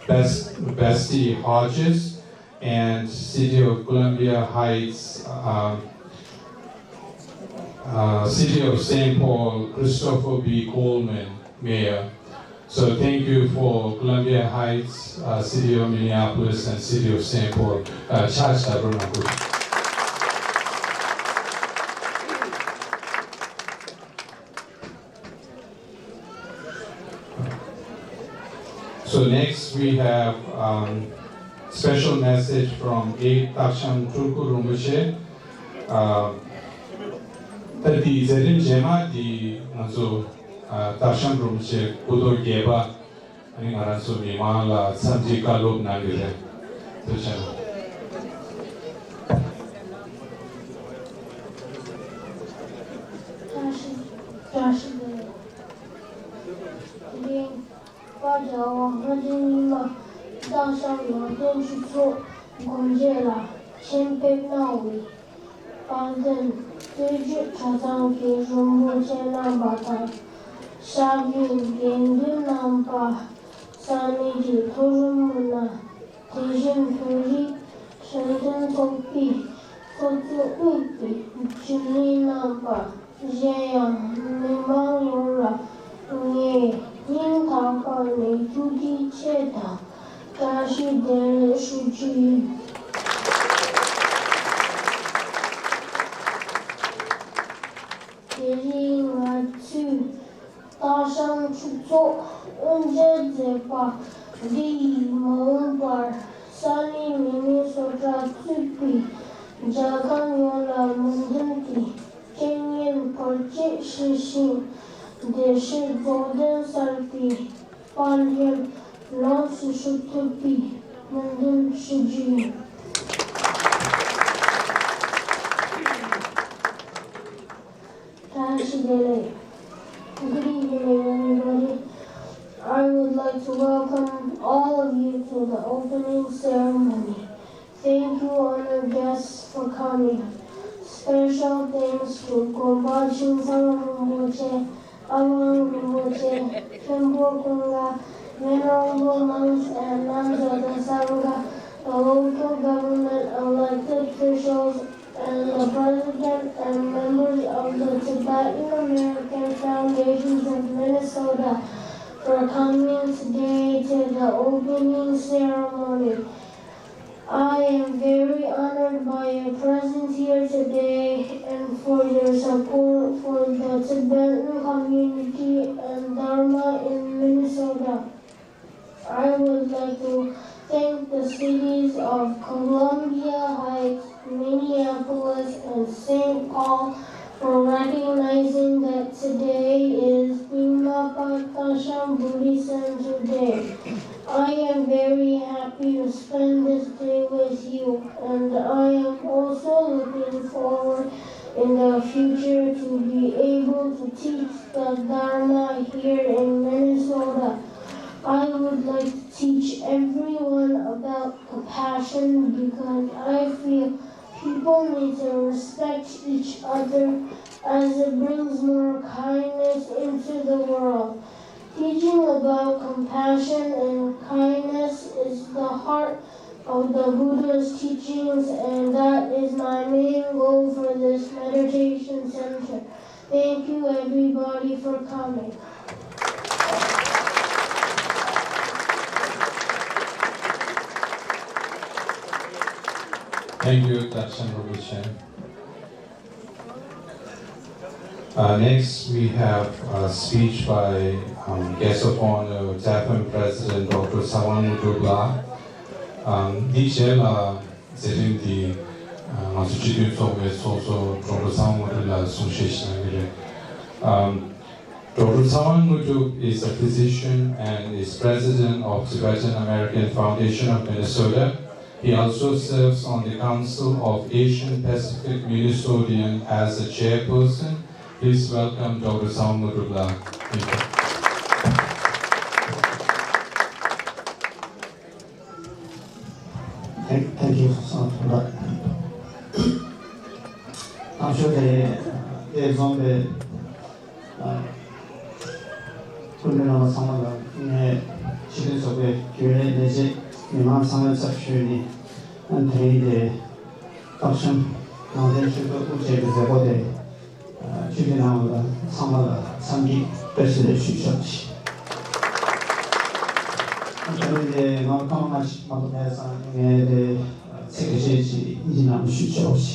Bestie Hodges and City of Columbia Heights City of St. Paul Christopher B. Coleman Mayor. So thank you for Columbia Heights, City of Minneapolis, and City of St. Paul. So next we have special message from 8 Taksham Tulku Rinpoche. Tadi Zerim Jema di Nazo Taksham Rinpoche Kudo Geba ani ngaranso Mimala Samji Kalub Nagire. 대리마추 다상추초 은제제바 리마운발 산이 미미소자 츠피 자강요라 문든티 kenyan parche shishin deshe golden salpi palyam lance shutupi mundun shiji. Good evening, everybody. I would like to welcome all of you to the opening ceremony. Thank you, honored guests, for coming. Special thanks to Gombachin Saramboche, Awang Rinpoche, Khenpo Kunga, Venerable monks and nuns of the Sangha, the local government elected officials, and the President and members of the Tibetan American Foundations of Minnesota for coming today to the opening ceremony. I am very honored by your presence here today and for your support for the Tibetan community and Dharma in Minnesota. I would like to thank the cities of Columbia Heights, Minneapolis, and St. Paul for recognizing that today is Nyingma Pakasham Buddhist Center Day. I am very happy to spend this day with you, and I am also looking forward in the future to be able to teach the Dharma here in Minnesota. I would like to teach everyone about compassion because I feel people need to respect each other as it brings more kindness into the world. Teaching about compassion and kindness is the heart of the Buddha's teachings, and that is my main goal for this meditation center. Thank you, everybody, for coming. Thank you, Darshan Rinpoche. Next, we have a speech by guest of honor, Japan President Dr. Sawang Mudugla. Di shela zerim di masu chidu sobe soso Dr. Sawang Mudugla sungshishna. Dr. Sawang Mudug is a physician and is president of Tibetan American Foundation of Minnesota. He also serves on the Council of Asian Pacific Minnesotan as a chairperson. Please welcome Dr. Sawang Mudugla. Thank you so much for that. I'm sure there's on the Kulminama Samala in a students of a curated Imam Samal Sakshuni and the Taksham, now then should go to the body. Children Samala Sangi Presidential Church. The Malcolm Matamasa the Secretary Indian Church.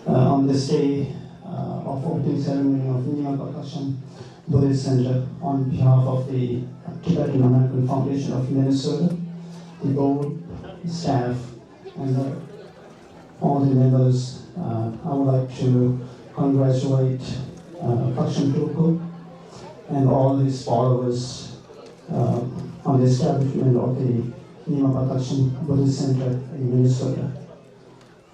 On this day of opening ceremony of Nyingma Pakasham Buddhist Center, on behalf of the Tibetan American Foundation of Minnesota, the board, staff, and all the members, I would like to congratulate Paksham Tulku and all his followers on the establishment of the Nyingma Pakasham Buddhist Center in Minnesota.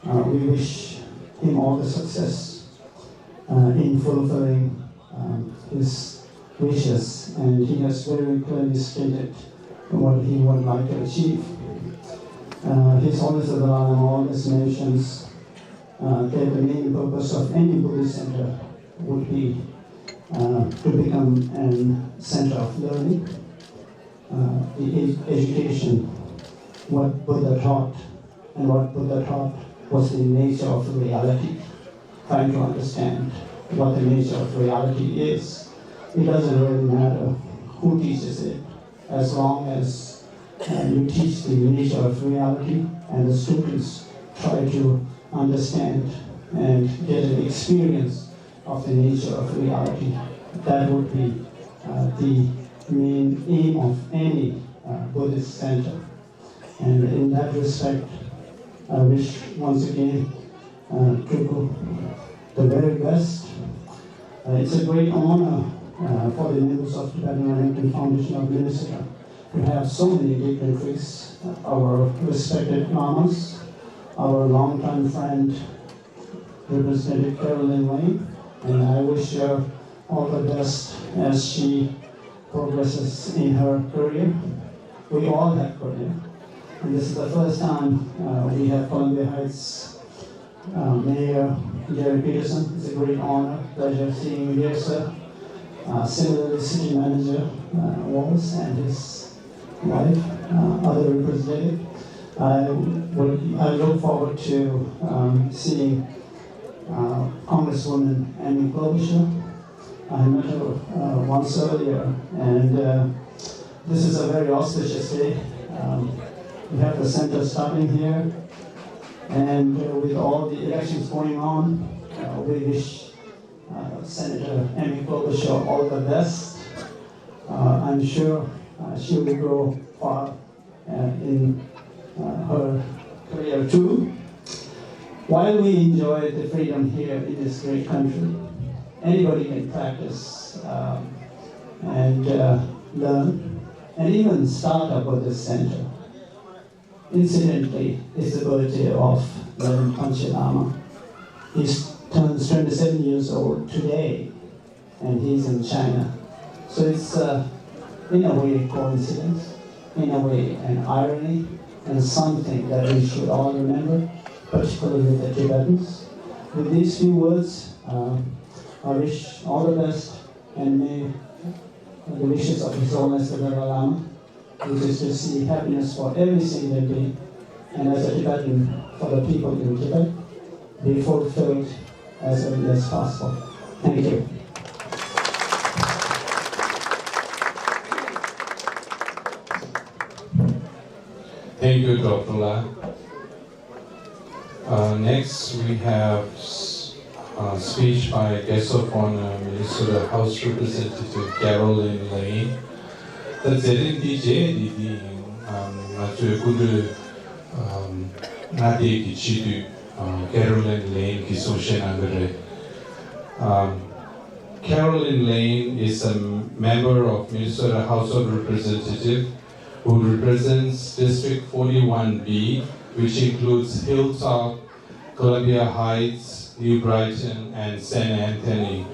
We wish him all the success in fulfilling his wishes, and he has very clearly stated what he would like to achieve. His Holiness the Dalai Lama always mentions that the main purpose of any Buddhist center would be to become a center of learning, the education, what Buddha taught, and what Buddha taught was the nature of reality, trying to understand what the nature of reality is. It doesn't really matter who teaches it, as long as you teach the nature of reality, and the students try to understand and get an experience of the nature of reality. That would be the main aim of any Buddhist center. And in that respect, I wish once again Tuku the very best. It's a great honor for the members of Tibetan American Foundation of Minnesota to have so many dignitaries, our respected lamas, our longtime friend, Representative Carolyn Lane, and I wish her all the best as she progresses in her career. We all have career. And this is the first time we have Columbia Heights Mayor Gary Peterson. It's a great honor, pleasure seeing you here, sir. Similarly, City Manager Wallace and his wife, other representative. I look forward to seeing Congresswoman Amy Klobuchar. I met her once earlier, and this is a very auspicious day. We have the center starting here, and with all the elections going on, we wish Senator Amy Klobuchar all the best. I'm sure she will go far in her career too. While we enjoy the freedom here in this great country, anybody can practice and learn, and even start a Buddhist center. Incidentally, it's the birthday of Reverend Panche Lama. He turns 27 years old today, and he's in China. So it's, in a way, a coincidence, in a way, an irony, and something that we should all remember, particularly the Tibetans. With these few words, I wish all the best, and may the wishes of His Holiness the Dalai Lama, which is to see happiness for every single day, and as a Tibetan, for the people in Tibet, be fulfilled as early as possible. Thank you. Thank you, Dr. La. Next, we have a speech by guest of honor, Minnesota House Representative Carolyn Lane. The Zerindi J.D.D. Kudu Nadi Kichidu Carolyn Lane Kisoshenangare. Carolyn Lane is a member of Minnesota House of Representatives who represents District 41B, which includes Hilltop, Columbia Heights, New Brighton, and San Anthony.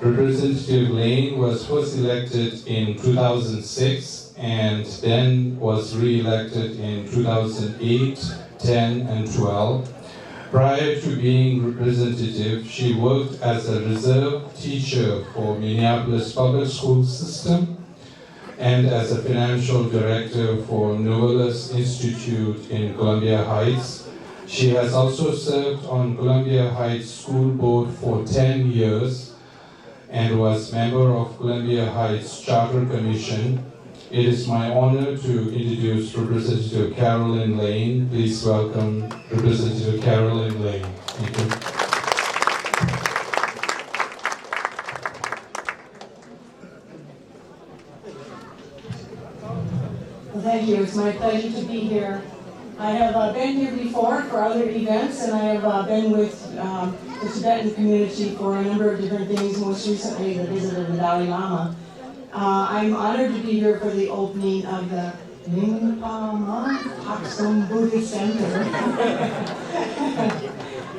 Representative Lane was first elected in 2006 and then was re-elected in 2008, 10, and 12. Prior to being representative, she worked as a reserve teacher for Minneapolis Public School System and as a financial director for Novellus Institute in Columbia Heights. She has also served on Columbia Heights School Board for 10 years and was member of Columbia Heights Charter Commission. It is my honor to introduce Representative Carolyn Lane. Please welcome Representative Carolyn Lane. Thank you. Well, thank you. It's my pleasure to be here. I have been here before for other events, and I have been with the Tibetan community for a number of different things, most recently the visit of the Dalai Lama. I'm honored to be here for the opening of the Lingpa Ma Paksum Buddhist Center.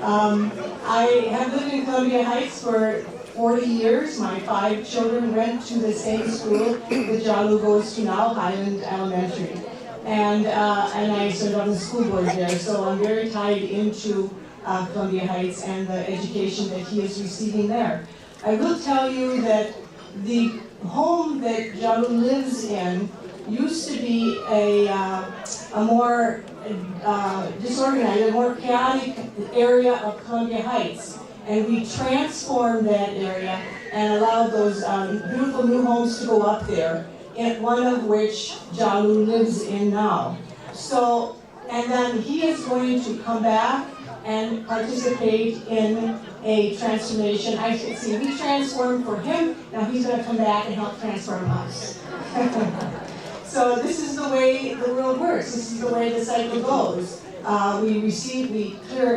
I have lived in Columbia Heights for 40 years. My 5 children went to the same school that Jalu goes to now, Highland Elementary. And I served on the school board there, so I'm very tied into Columbia Heights and the education that he is receiving there. I will tell you that the home that Jalu lives in used to be a more disorganized, a more chaotic area of Columbia Heights. And we transformed that area and allowed those beautiful new homes to go up there. one of which Jalu lives in now. So, and then he is going to come back and participate in a transformation. I should see, we transformed for him, now he's going to come back and help transform us. So this is the way the world works. This is the way the cycle goes. We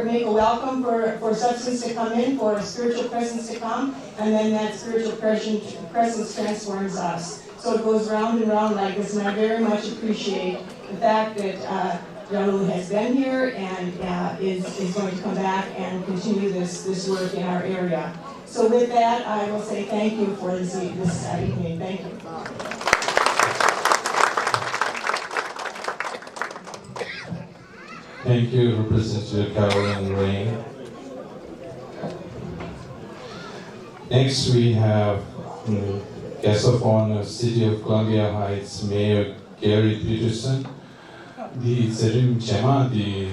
make a welcome for substance to come in, for a spiritual presence to come, and then that spiritual presence transforms us. So it goes round and round like this, and I very much appreciate the fact that Jalu has been here and is going to come back and continue this work in our area. So with that, I will say thank you for this evening. Thank you. Thank you, Representative Carolyn Rain. Next, we have guest of honor, City of Columbia Heights Mayor Gary Peterson. The Zerim Jema, the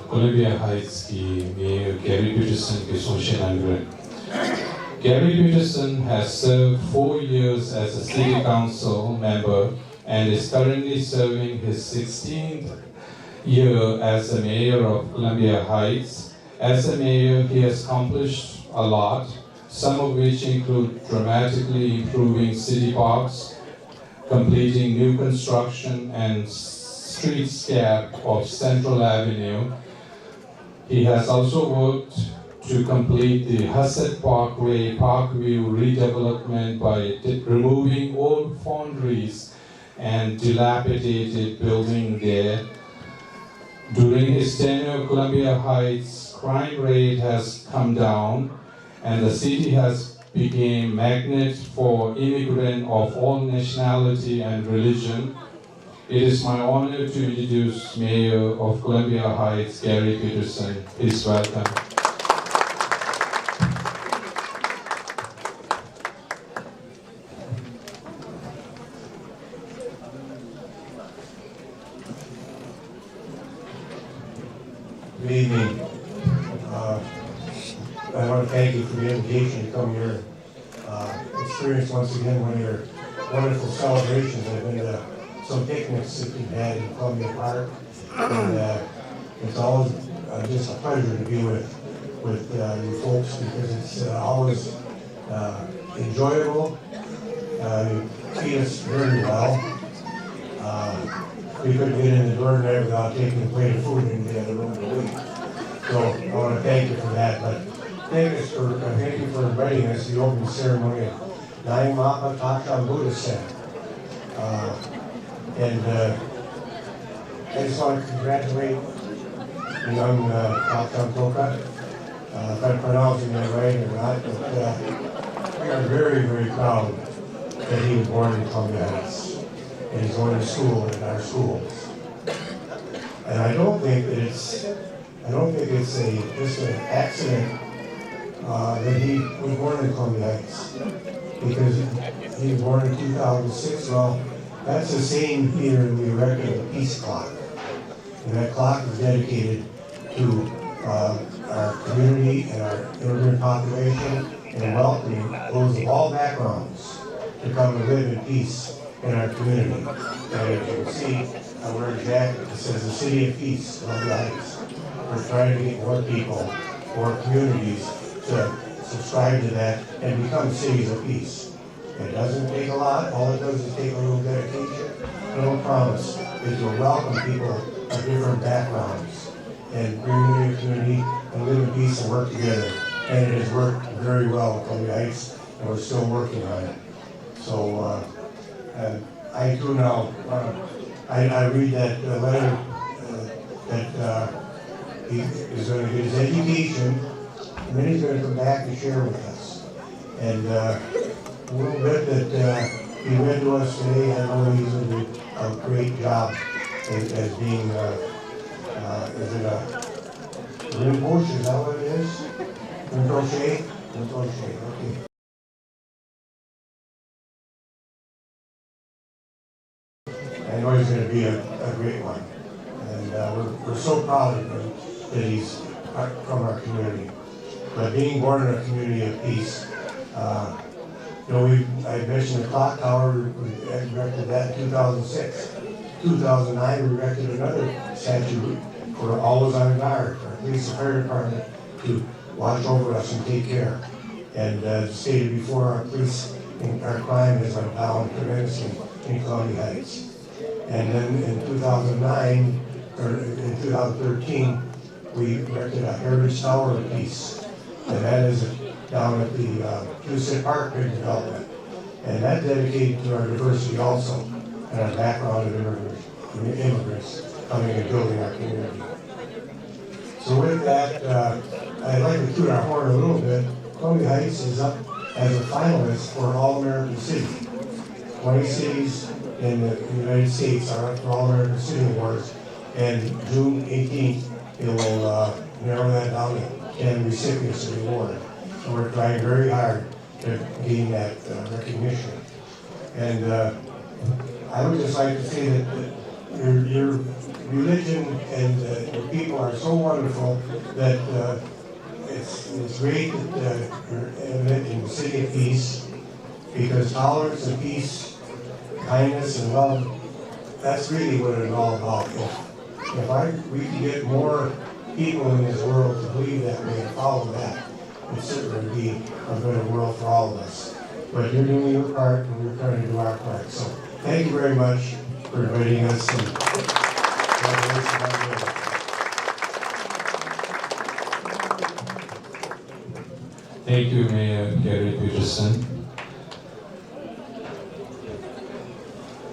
Columbia Heights Mayor Gary Peterson Kisoshin. Gary Peterson has served 4 years as a City Council member and is currently serving his 16th year as the mayor of Columbia Heights. As a mayor, he has accomplished a lot, some of which include dramatically improving city parks, completing new construction and streetscape of Central Avenue. He has also worked to complete the Hassett Parkway Parkview redevelopment by removing old foundries and dilapidated building there. During his tenure, Columbia Heights crime rate has come down and the city has become magnet for immigrants of all nationality and religion. It is my honor to introduce Mayor of Columbia Heights, Gary Peterson. Please welcome. Good evening. I want to thank you for the invitation to come here. Experience once again one of your wonderful celebrations. I've been to some picnics that you've had in Columbia Park, and it's always just a pleasure to be with you folks because it's always enjoyable. You feed us very well. We couldn't get in the door tonight without taking a plate of food into the other room to eat. So I want to thank you for that. But thank you for inviting us to the opening ceremony of Nine Mapa Taksham Buddhist Center. I just want to congratulate the young Taksham Toka. If I'm pronouncing that right or not, but we are very, very proud that he was born in Columbia Heights. And he's going to school in our schools. And I don't think it's just an accident that he was born in Columbia Heights. Because he was born in 2006. Well, that's the same year we erected a peace clock. And that clock is dedicated to our community and our immigrant population and welcoming those of all backgrounds to come and live in peace in our community. And as you can see, I wear a jacket that says the City of Peace, Columbia Heights. We're trying to get more people, more communities to subscribe to that and become cities of peace. It doesn't take a lot, all it does is take a little dedication, a little promise, is to welcome people of different backgrounds and bring them into the community and live in peace and work together. And it has worked very well in Columbia Heights, and we're still working on it. So, I too now, I read that letter that he is going to get his education, and then he's going to come back and share with us. And a little bit that he read to us today, I know he's going to do a great job as being, is it a Rinpoche, is that what it is? Rinpoche? Rinpoche, okay. I know he's going to be a great one. And we're so proud of him that he's from our community. But being born in a community of peace, I mentioned the clock tower, we erected that in 2006. 2009, we erected another statue for always on guard, for our police and fire department to watch over us and take care. And as stated before, our police and our crime has went down tremendously in Columbia Heights. And then in 2009, or in 2013, we erected a Heritage Tower of Peace. And that is down at the Huset Park big development. And that's dedicated to our diversity also, and our background of immigrants coming and building our community. So with that, I'd like to toot our horn a little bit. Columbia Heights is up as a finalist for All-American City. 20 cities in the United States are up for All-American City Awards, and June 18th, it will narrow that down to 10 recipients of the award. So we're trying very hard to gain that recognition. And I would just like to say that your religion and your people are so wonderful that it's great that you're evident in the city of peace, because tolerance and peace, kindness and love, that's really what it's all about. If we can get more people in this world to believe that way and follow that, it certainly would be a better world for all of us. But you're doing your part and we're trying to do our part. So thank you very much for inviting us. And congratulations on your work. Thank you, Mayor Gary Peterson.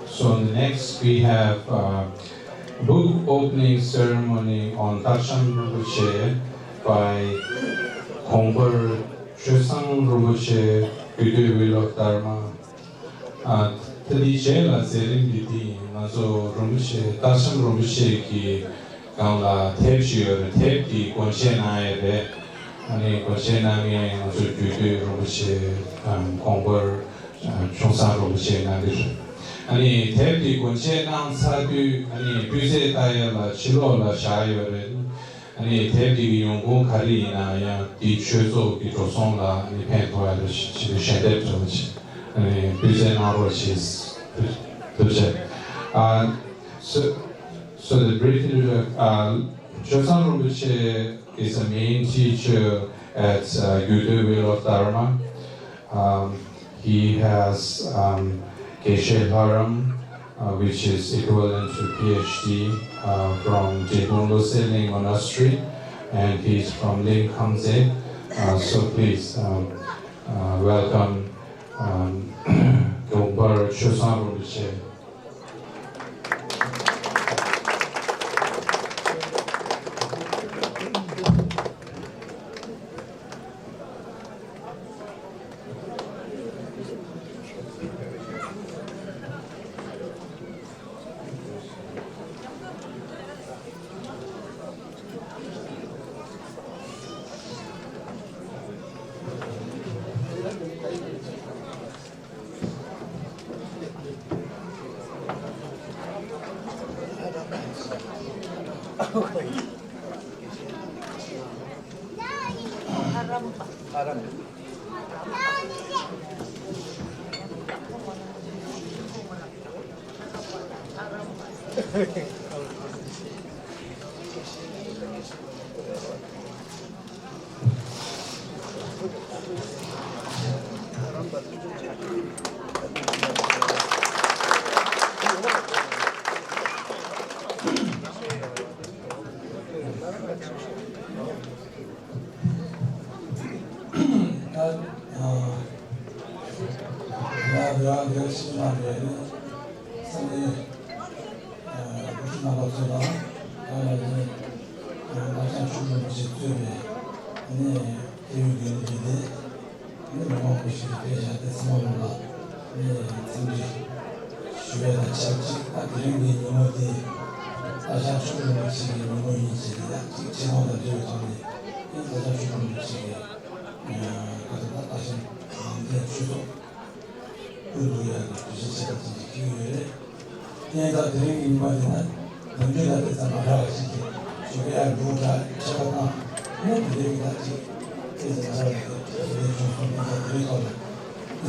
So next we have book opening ceremony on Darshan Rinpoche by Khongpar Chösang Rinpoche, Gyude Wheel of Dharma. Tadi Jela Zelim Didi, Nazo Rinpoche, Darshan Rinpoche ki Gangla Tepchiyo, Tepti Gonshen Aere, Ani Gonshen Ami, Nazo Gyude Rinpoche, Khongpar Chösang Rinpoche Nadir. 아니 대비 권체당 사두 아니 bü세 다야라 치로라 샤요레 아니 대비 용고 가리나야 이 최소 이 조선라 아니 펜토야를 시대 좀지 아니 bü세 나로시스 그죠 so the British Chosan Rinpoche is a main teacher at Gyude Wheel of Dharma. He has Geshe Haram, which is equivalent to PhD from Jebun Loseng Monastery, and he's from Ling Kamse. So please welcome Khongpar Chösang Rinpoche.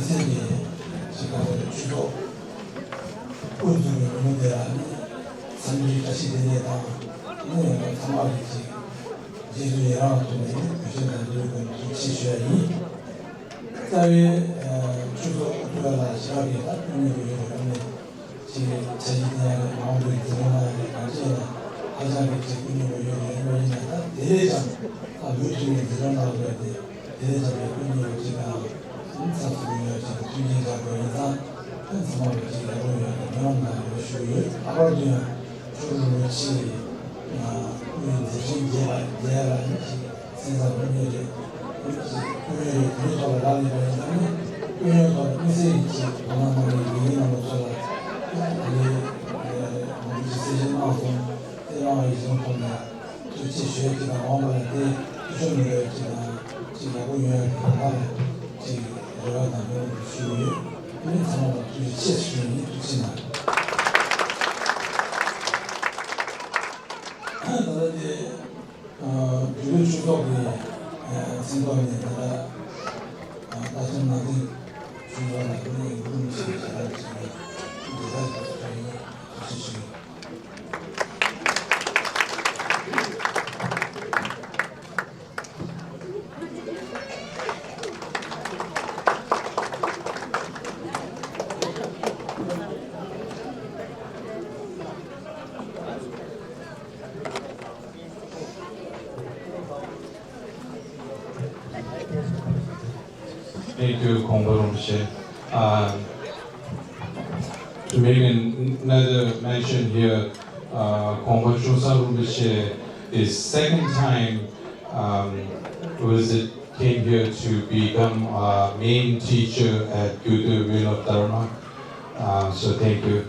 세계 지금 주로 우주를 의미대한 산지 시대에다 네 상황이지 제주에랑 또 교수님들은 지시하니 그다음에 주로 우리가 시작이다 의미를 지금 제주에 마음을 드러나는 가지나 가장 의미를 의미하다 대대장 의미를 드러나는 데 대대장의 의미를 제가 인사수를 지금 준비하고 있다 큰 상황을 지금 명함나는 것이고요. 아버지는 주로 같이 우리 대신 대화라는 생산을 우리 그래서 나는 우리가 인생이지 원하는 얘기는 Thank you, Kongbarum She. To make another mention here, Kongba Chosarum She is second time came here to become a main teacher at Gyudu Wheel of Dharma. So thank you.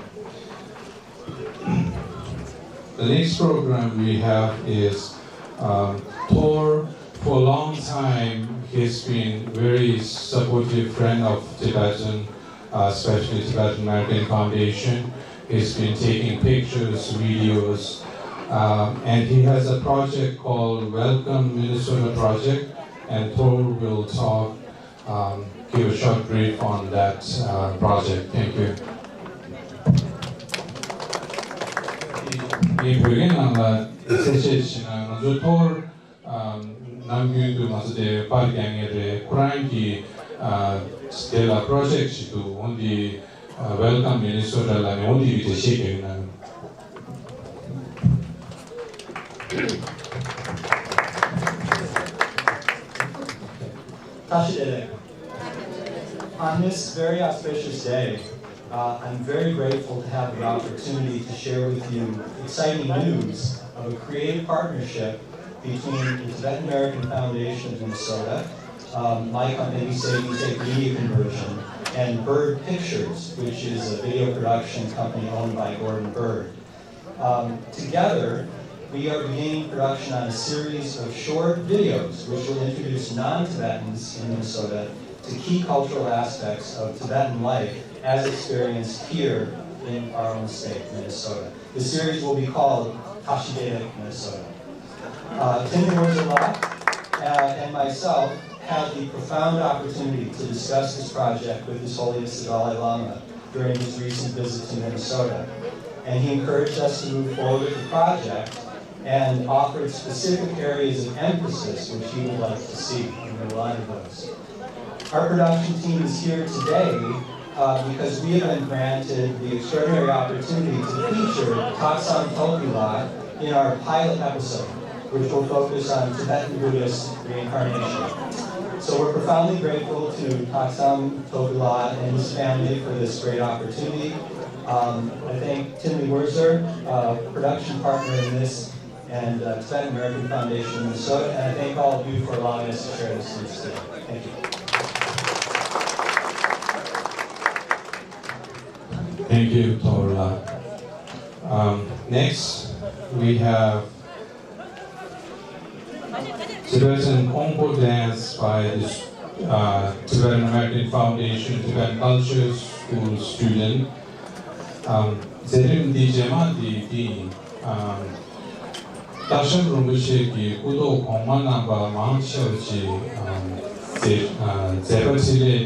The next program we have is Thor. For a long time, he's been very supportive friend of Tibetan, especially Tibetan American Foundation. He's been taking pictures, videos, and he has a project called Welcome Minnesota Project, and Thor will talk, give a short brief on that project. Thank you. 이 표현은 세세시는 Thor 남규도 마스데 파리양에데 코란기 스텔라 프로젝트도 온디 웰컴 미니소타라네 온디 이제 시행하는 Tashidere. On this very auspicious day, I'm very grateful to have the opportunity to share with you exciting news of a creative partnership between the Tibetan American Foundation of Minnesota, my company, Music Media Conversion, and Bird Pictures, which is a video production company owned by Gordon Bird. Together, we are beginning production on a series of short videos which will introduce non-Tibetans in Minnesota to key cultural aspects of Tibetan life as experienced here in our own state, Minnesota. The series will be called Tashidere, Minnesota. Tim Wurzala and myself had the profound opportunity to discuss this project with His Holiness the Dalai Lama during his recent visit to Minnesota. And he encouraged us to move forward with the project and offered specific areas of emphasis which he would like to see, and there are a lot of those. Our production team is here today because we have been granted the extraordinary opportunity to feature Tatsam Tokila in our pilot episode, which will focus on Tibetan Buddhist reincarnation. So we're profoundly grateful to Tatsam Tokila and his family for this great opportunity. I thank Timmy Wurzer, production partner in this, and Tibetan American Foundation in Minnesota, and I thank all of you for allowing us to share this news today. Thank you. Thank you, Torla. Next, we have Tibetan Kongpo dance by the Tibetan American Foundation, Tibetan Culture School student. Zerim di Jema di Tashan Rumbusheki Kudo Komanaba Mangshauchi Zebasile.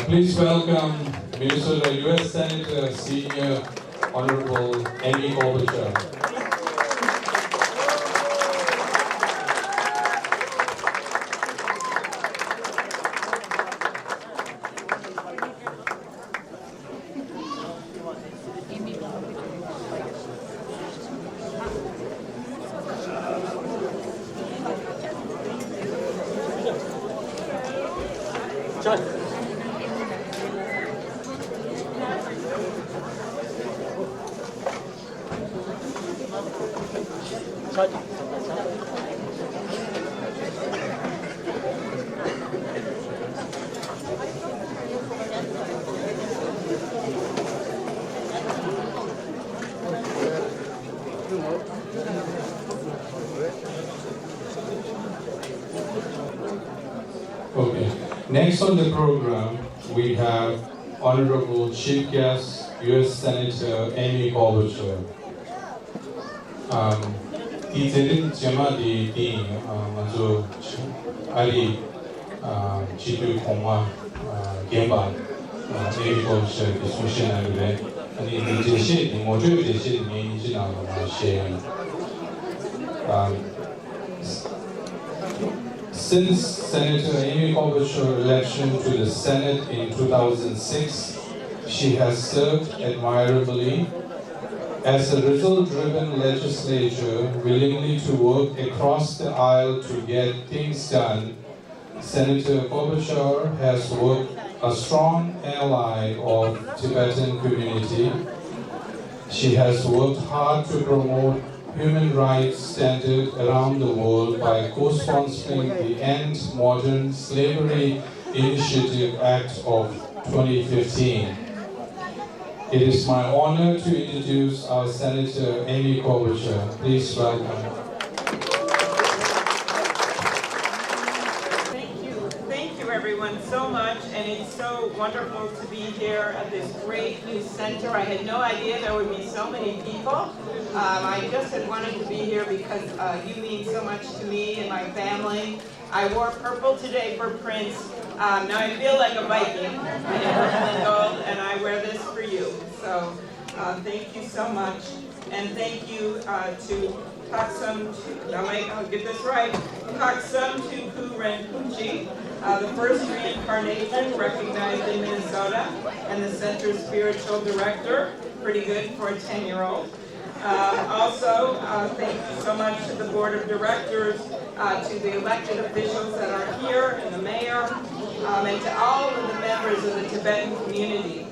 Please welcome Minnesota U.S. Senator Senior Honorable Amy Klobuchar. Okay. Next on the program, we have Honorable Chief Guest, U.S. Senator Amy Klobuchar. 이제는 제마디 디 먼저 아리 지도 공화 개발 에미 klobuchar 소신하는데 아니 이제 시 모두 이제 내인지 나와 시 Since Senator Amy Klobuchar's election to the Senate in 2006, she has served admirably as a result-driven legislature willingly to work across the aisle to get things done. Senator Klobuchar has worked a strong ally of Tibetan community. She has worked hard to promote human rights standards around the world by co-sponsoring the End Modern Slavery Initiative Act of 2015. It is my honor to introduce our Senator Amy Klobuchar. Please welcome. Thank you everyone so much, and it's so wonderful to be here at this great new center. I had no idea there would be so many people. I just had wanted to be here because you mean so much to me and my family. I wore purple today for Prince. Now I feel like a Viking. I am purple and gold, and I wear this for you. So thank you so much, and thank you to Kaksum, I'll get this right, Kaksum Tuku Rinpoche, the first reincarnation recognized in Minnesota, and the center's spiritual director, pretty good for a 10-year-old. Also, thank you so much to the board of directors, to the elected officials that are here, and the mayor, and to all of the members of the Tibetan community.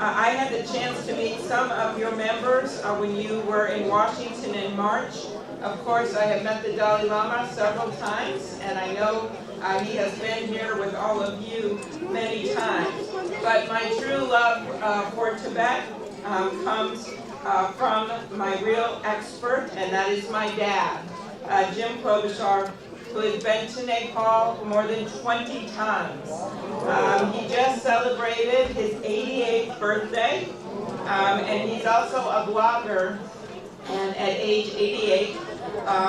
I had the chance to meet some of your members when you were in Washington in March. Of course, I have met the Dalai Lama several times, and I know he has been here with all of you many times. But my true love for Tibet comes from my real expert, and that is my dad, Jim Klobuchar, who has been to Nepal more than 20 times. He just celebrated his 88th birthday, and he's also a blogger. And at age 88,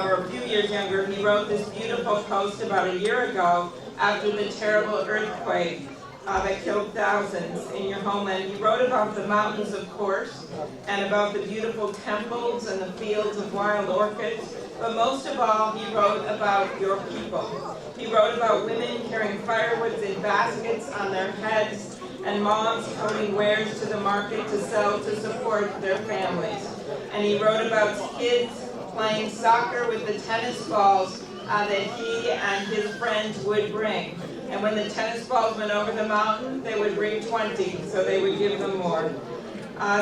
or a few years younger, he wrote this beautiful post about a year ago after the terrible earthquake that killed thousands in your homeland. He wrote about the mountains, of course, and about the beautiful temples and the fields of wild orchids. But most of all, he wrote about your people. He wrote about women carrying firewoods in baskets on their heads, and moms toting wares to the market to sell to support their families. And he wrote about kids playing soccer with the tennis balls that he and his friends would bring. And when the tennis balls went over the mountain, they would bring 20, so they would give them more.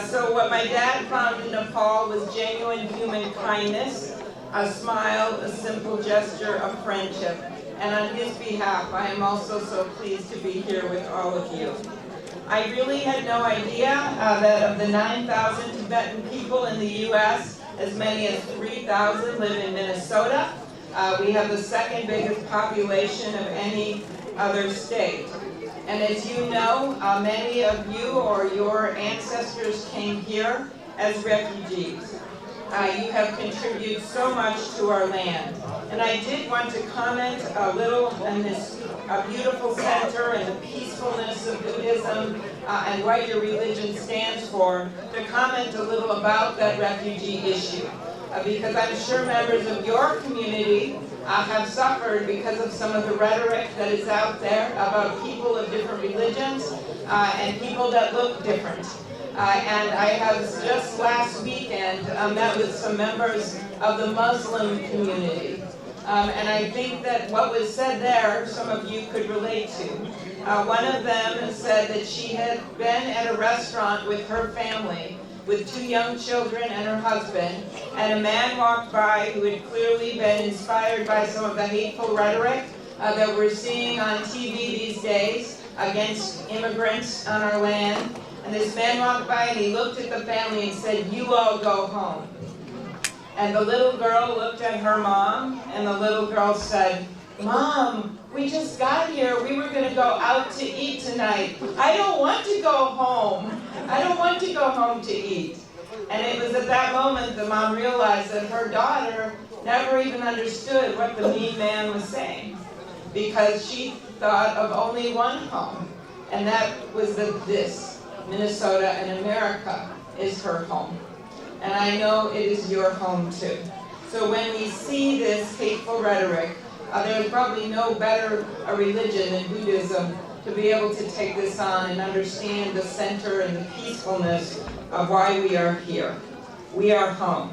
So what my dad found in Nepal was genuine human kindness, a smile, a simple gesture of friendship. And on his behalf, I am also so pleased to be here with all of you. I really had no idea that of the 9,000 Tibetan people in the U.S., as many as 3,000 live in Minnesota. We have the second biggest population of any other state. And as you know, many of you or your ancestors came here as refugees. You have contributed so much to our land. And I did want to comment a little on this beautiful center and the peacefulness of Buddhism and what your religion stands for, to comment a little about that refugee issue. Because I'm sure members of your community have suffered because of some of the rhetoric that is out there about people of different religions and people that look different. And I have just last weekend met with some members of the Muslim community. And I think that what was said there, some of you could relate to. One of them said that she had been at a restaurant with her family, with 2 young children and her husband, and a man walked by who had clearly been inspired by some of the hateful rhetoric that we're seeing on TV these days against immigrants on our land. And this man walked by and he looked at the family and said, "You all go home." And the little girl looked at her mom, and the little girl said, "Mom, we just got here. We were going to go out to eat tonight. I don't want to go home. I don't want to go home to eat." And it was at that moment the mom realized that her daughter never even understood what the mean man was saying, because she thought of only one home, and that was this, Minnesota and America is her home. And I know it is your home too. So when we see this hateful rhetoric, there's probably no better a religion than Buddhism to be able to take this on and understand the center and the peacefulness of why we are here. We are home.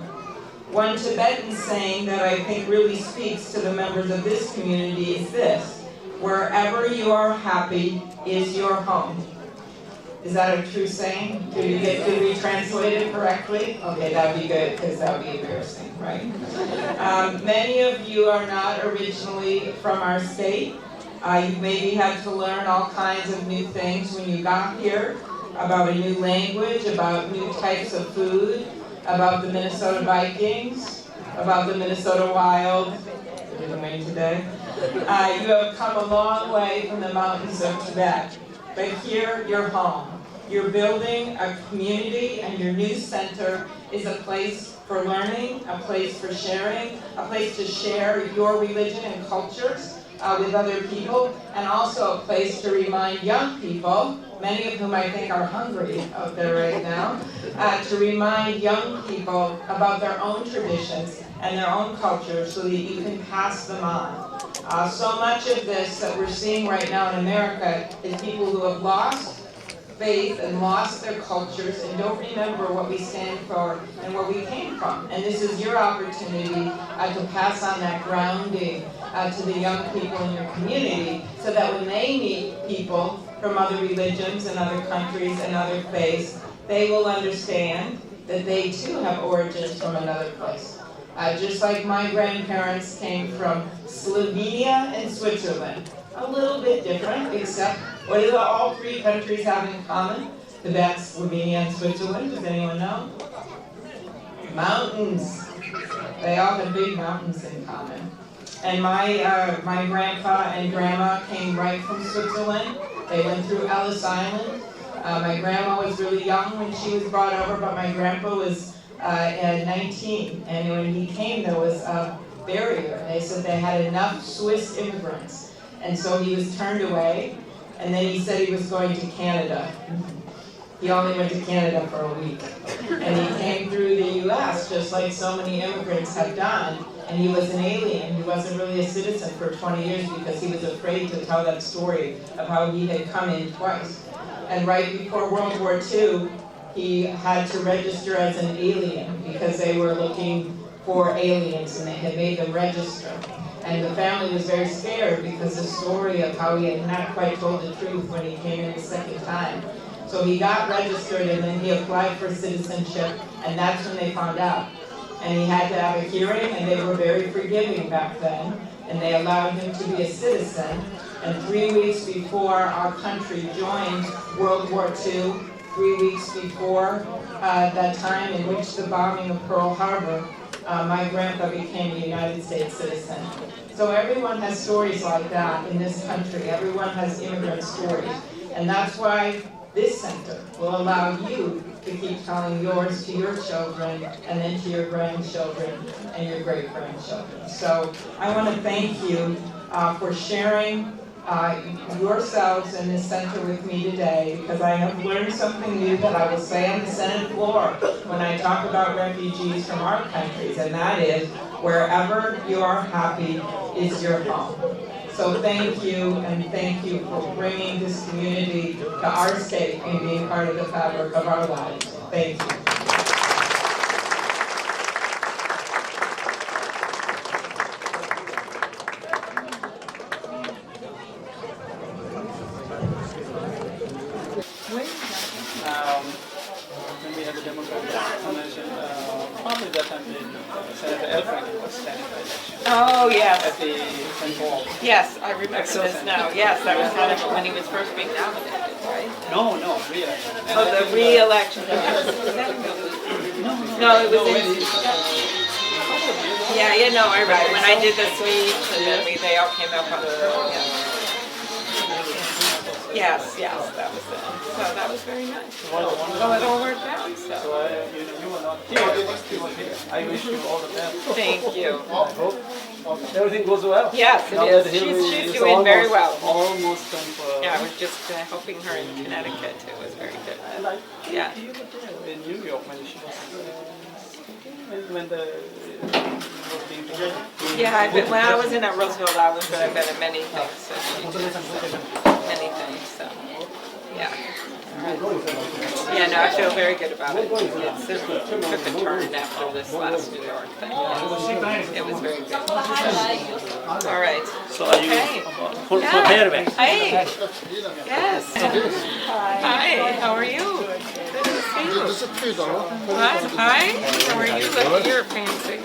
One Tibetan saying that I think really speaks to the members of this community is this: wherever you are happy is your home. Is that a true saying? Did we translate it correctly? Okay, that would be good, because that would be embarrassing, right? Many of you are not originally from our state. You maybe had to learn all kinds of new things when you got here. about a new language, about new types of food, about the Minnesota Vikings, about the Minnesota Wild. You're doing today. You have come a long way from the mountains of Tibet, but here you're home. You're building a community, and your new center is a place for learning, a place for sharing, a place to share your religion and cultures with other people, and also a place to remind young people, many of whom I think are hungry out there right now, to remind young people about their own traditions and their own cultures so that you can pass them on. So much of this that we're seeing right now in America is people who have lost faith and lost their cultures and don't remember what we stand for and where we came from. And this is your opportunity to pass on that grounding to the young people in your community so that when they meet people from other religions and other countries and other faiths, they will understand that they too have origins from another place. Just like my grandparents came from Slovenia and Switzerland. A little bit different, except what do all three countries have in common? Tibet, Slovenia, and Switzerland. Does anyone know? Mountains. They all have big mountains in common. And my grandpa and grandma came right from Switzerland. They went through Ellis Island. My grandma was really young when she was brought over, but my grandpa was 19. And when he came, there was a barrier. They said they had enough Swiss immigrants. And so he was turned away, and then he said he was going to Canada. He only went to Canada for a week. And he came through the U.S. just like so many immigrants have done, and he was an alien. He wasn't really a citizen for 20 years because he was afraid to tell that story of how he had come in twice. And right before World War II, he had to register as an alien because they were looking for aliens, and they had made them register. And the family was very scared because the story of how he had not quite told the truth when he came in the second time. So he got registered, and then he applied for citizenship, and that's when they found out. And he had to have a hearing, and they were very forgiving back then, and they allowed him to be a citizen. And 3 weeks before our country joined World War II, 3 weeks before that time in which the bombing of Pearl Harbor, my grandpa became a United States citizen. So everyone has stories like that in this country. Everyone has immigrant stories. And that's why this center will allow you to keep telling yours to your children, and then to your grandchildren and your great-grandchildren. So I want to thank you for sharing yourselves in this center with me today, because I have learned something new that I will say on the Senate floor when I talk about refugees from our countries, and that is, wherever you are happy is your home. So thank you, and thank you for bringing this community to our state and being part of the fabric of our lives. Thank you. When we had the Democratic convention, probably that time Senator Al Franken was standing for election. Oh, yes. At the St. Paul. Yes, I remember this now. Yes, that was when he was first being nominated, right? No, re-election. Oh, the re-election. No, it was in... Yeah, you know, I right. When I did the speech, and then they all came up on the podium. Yes, that was it. So that was very nice. So it all worked out. So You were not here. You were here. I wish you all the best. Thank you. I hope everything goes well. Yes, it is. She's doing very well. Almost done for... Yeah, I was just helping her in Connecticut too. It was very good. And I Yeah. you were there in New York when she was when the was being Yeah, when I was in at Roosevelt Island, but I've been at many things. So many things. So yeah. Yeah, no, I feel very good about it. It took a turn after this last New York thing. It was very good. All right. So are you prepared? Hi. Yes. Hi. How are you? Good to see you. What? Hi. How are you? Look at your fancy.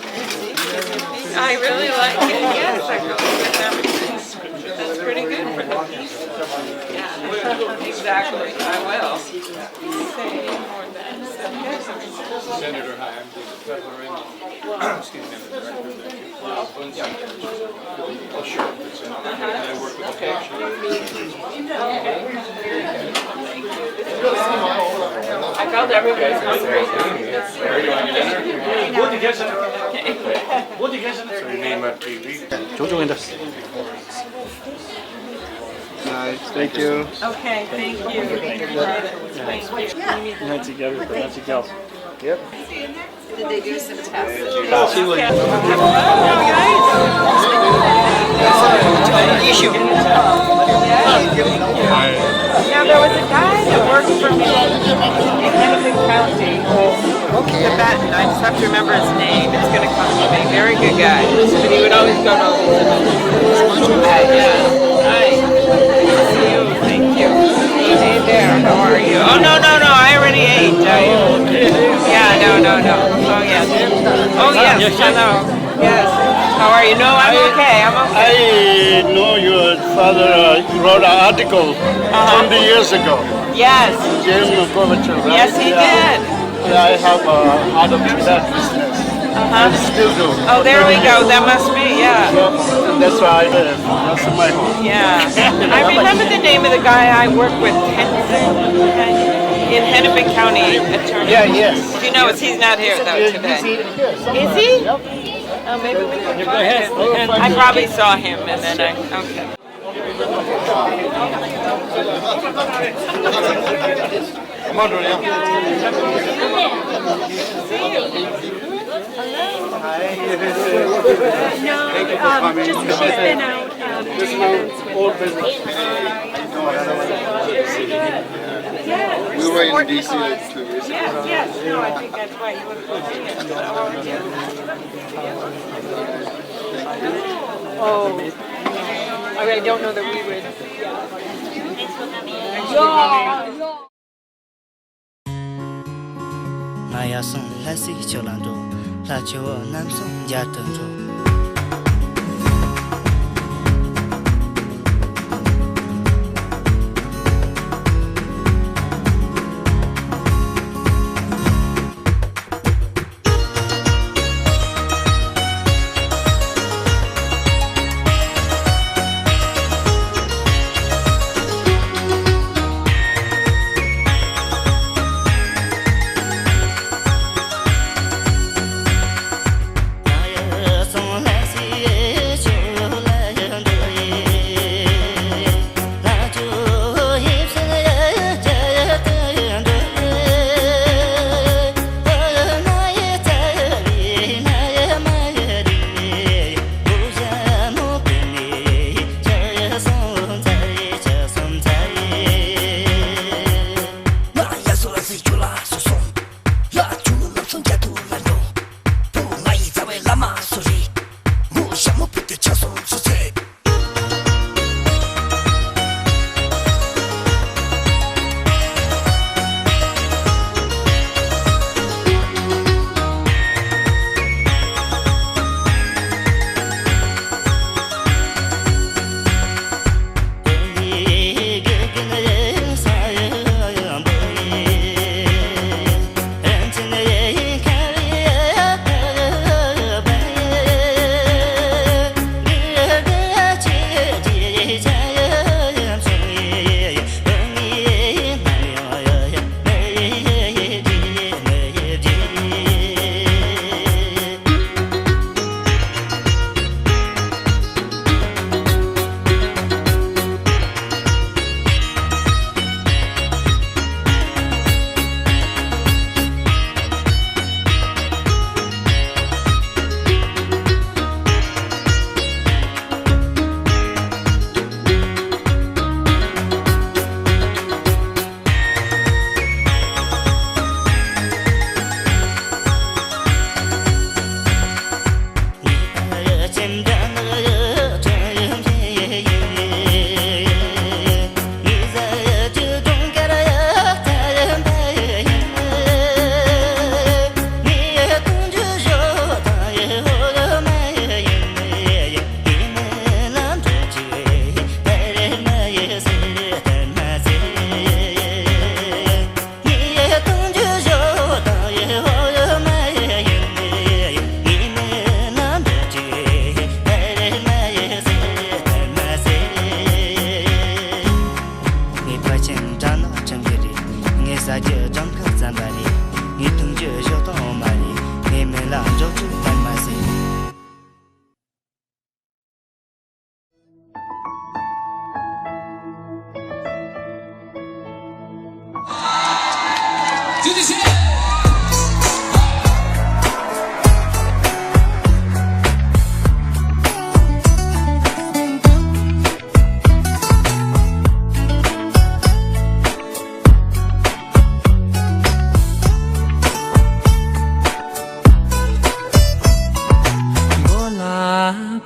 I really like it. Yes, I go with everything. That's pretty good for the piece. Yeah, exactly. I will. Say more than Senator, hi, I'm David Cutler, excuse me, I'm the director of the Funds. Oh, sure. And I work with the patient. I felt everybody's hungry. So your name on TV? Nice, thank you. Okay, thank you. Thank you. Not together, but not together. Yep. Did they do some tests? Now there was a guy that worked for me in Hennepin County. Tibetan. I just have to remember his name. It's going to come to me. Very good guy. But he would always go to all these events. Yeah. Hi. See you. Thank you. Hey there. How are you? Oh, no. I already ate. Yeah, no. Oh, yes. Oh, yes. Hello. Yes. How are you? No, I'm okay. I know your father wrote an article 20 years ago. Yes. Jim Gorbachev, right? Yes, he did. I have out of that business. I still do. Oh, there we go. That must be, yeah. And that's where I live. That's my home. Yeah. I remember the name of the guy I work with, in Hennepin County, attorney. Yeah, yes. Do you know, he's not here though today. Is he? Oh, maybe we can talk to him. I probably saw him and then okay. Come on, Ronnie. No, just she's been out doing events with We were in DC 2 years ago. Yes. No, I think that's why he was looking at it. Oh, I don't know that we would. Naya song lasi cholando, la cho nam song jatan song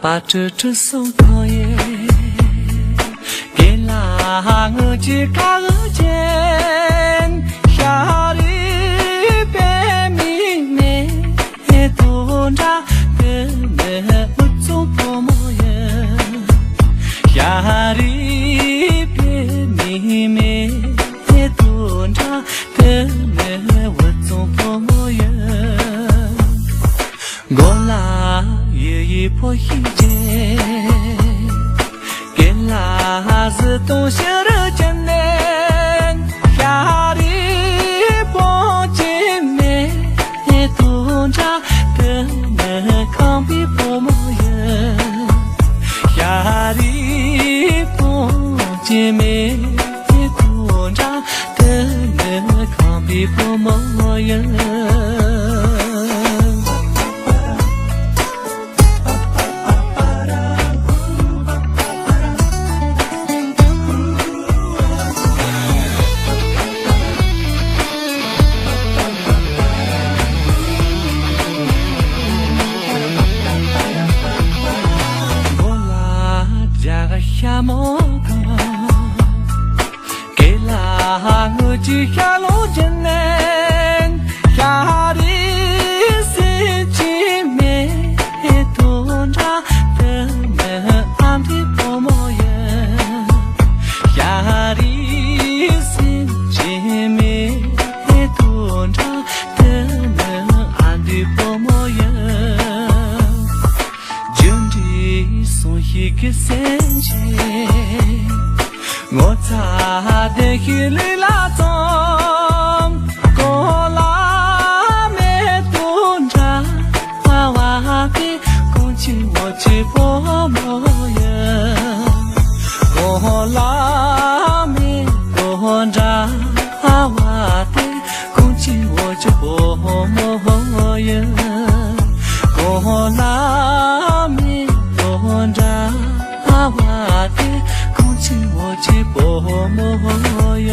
把这松高耶，给拉我去看我见，下里边明媚多扎的那我总不模样，下里边明媚多扎的那我总不模样。我拉一破一件，给拉是东西的艰难，下里破见面，东家的那康比破模样，下里破见面，东家的那康比破模样。下莫个，给拉我去下路艰难，下的是前面东家的那安的破模样，下的是前面东家的那安的破模样，真的送一个三。我擦的黑里拉中，过拉没东家，娃娃的公鸡我去破模样，过拉没东家，娃娃的公鸡我去破模样，过拉没东家。娃的空气我去破模样。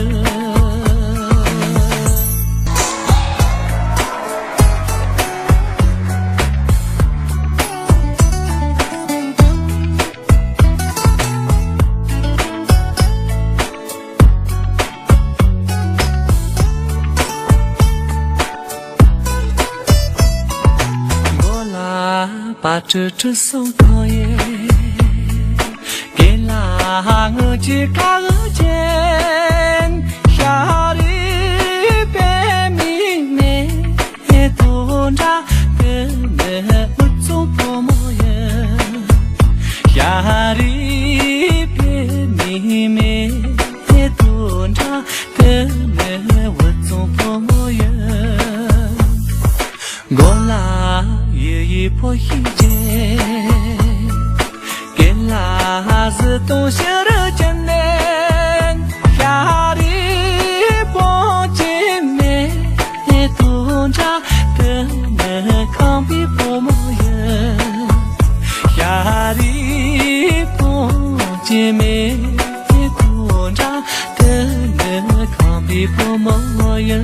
我拉把这松高耶。我去看我见，下里边明媚东家的那我总不模样，下里边明媚东家的那我总不模样，我拉一破一件。拉是东西的艰难，下里破见面，东家的那康比破模样，下里破见面，东家的那康比破模样。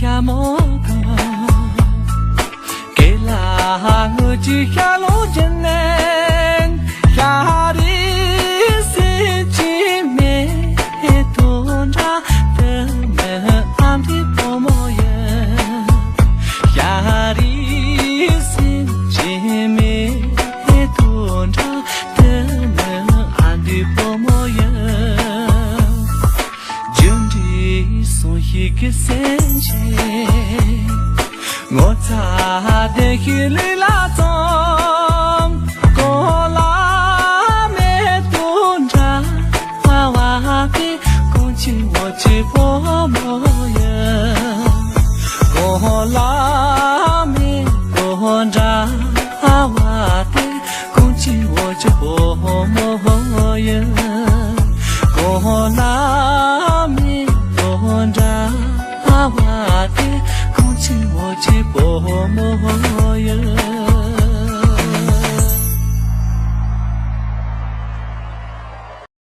下莫个，给拉我去下路艰难，下的是前面东家的那安的破模样，下的是前面东家的那安的破模样，真的送一个三。我擦的黑里拉中，过拉没东家，娃娃的公鸡我去破模样，过拉没东家，娃娃的公鸡我去破模样，过拉没东家。的，空气我只薄膜。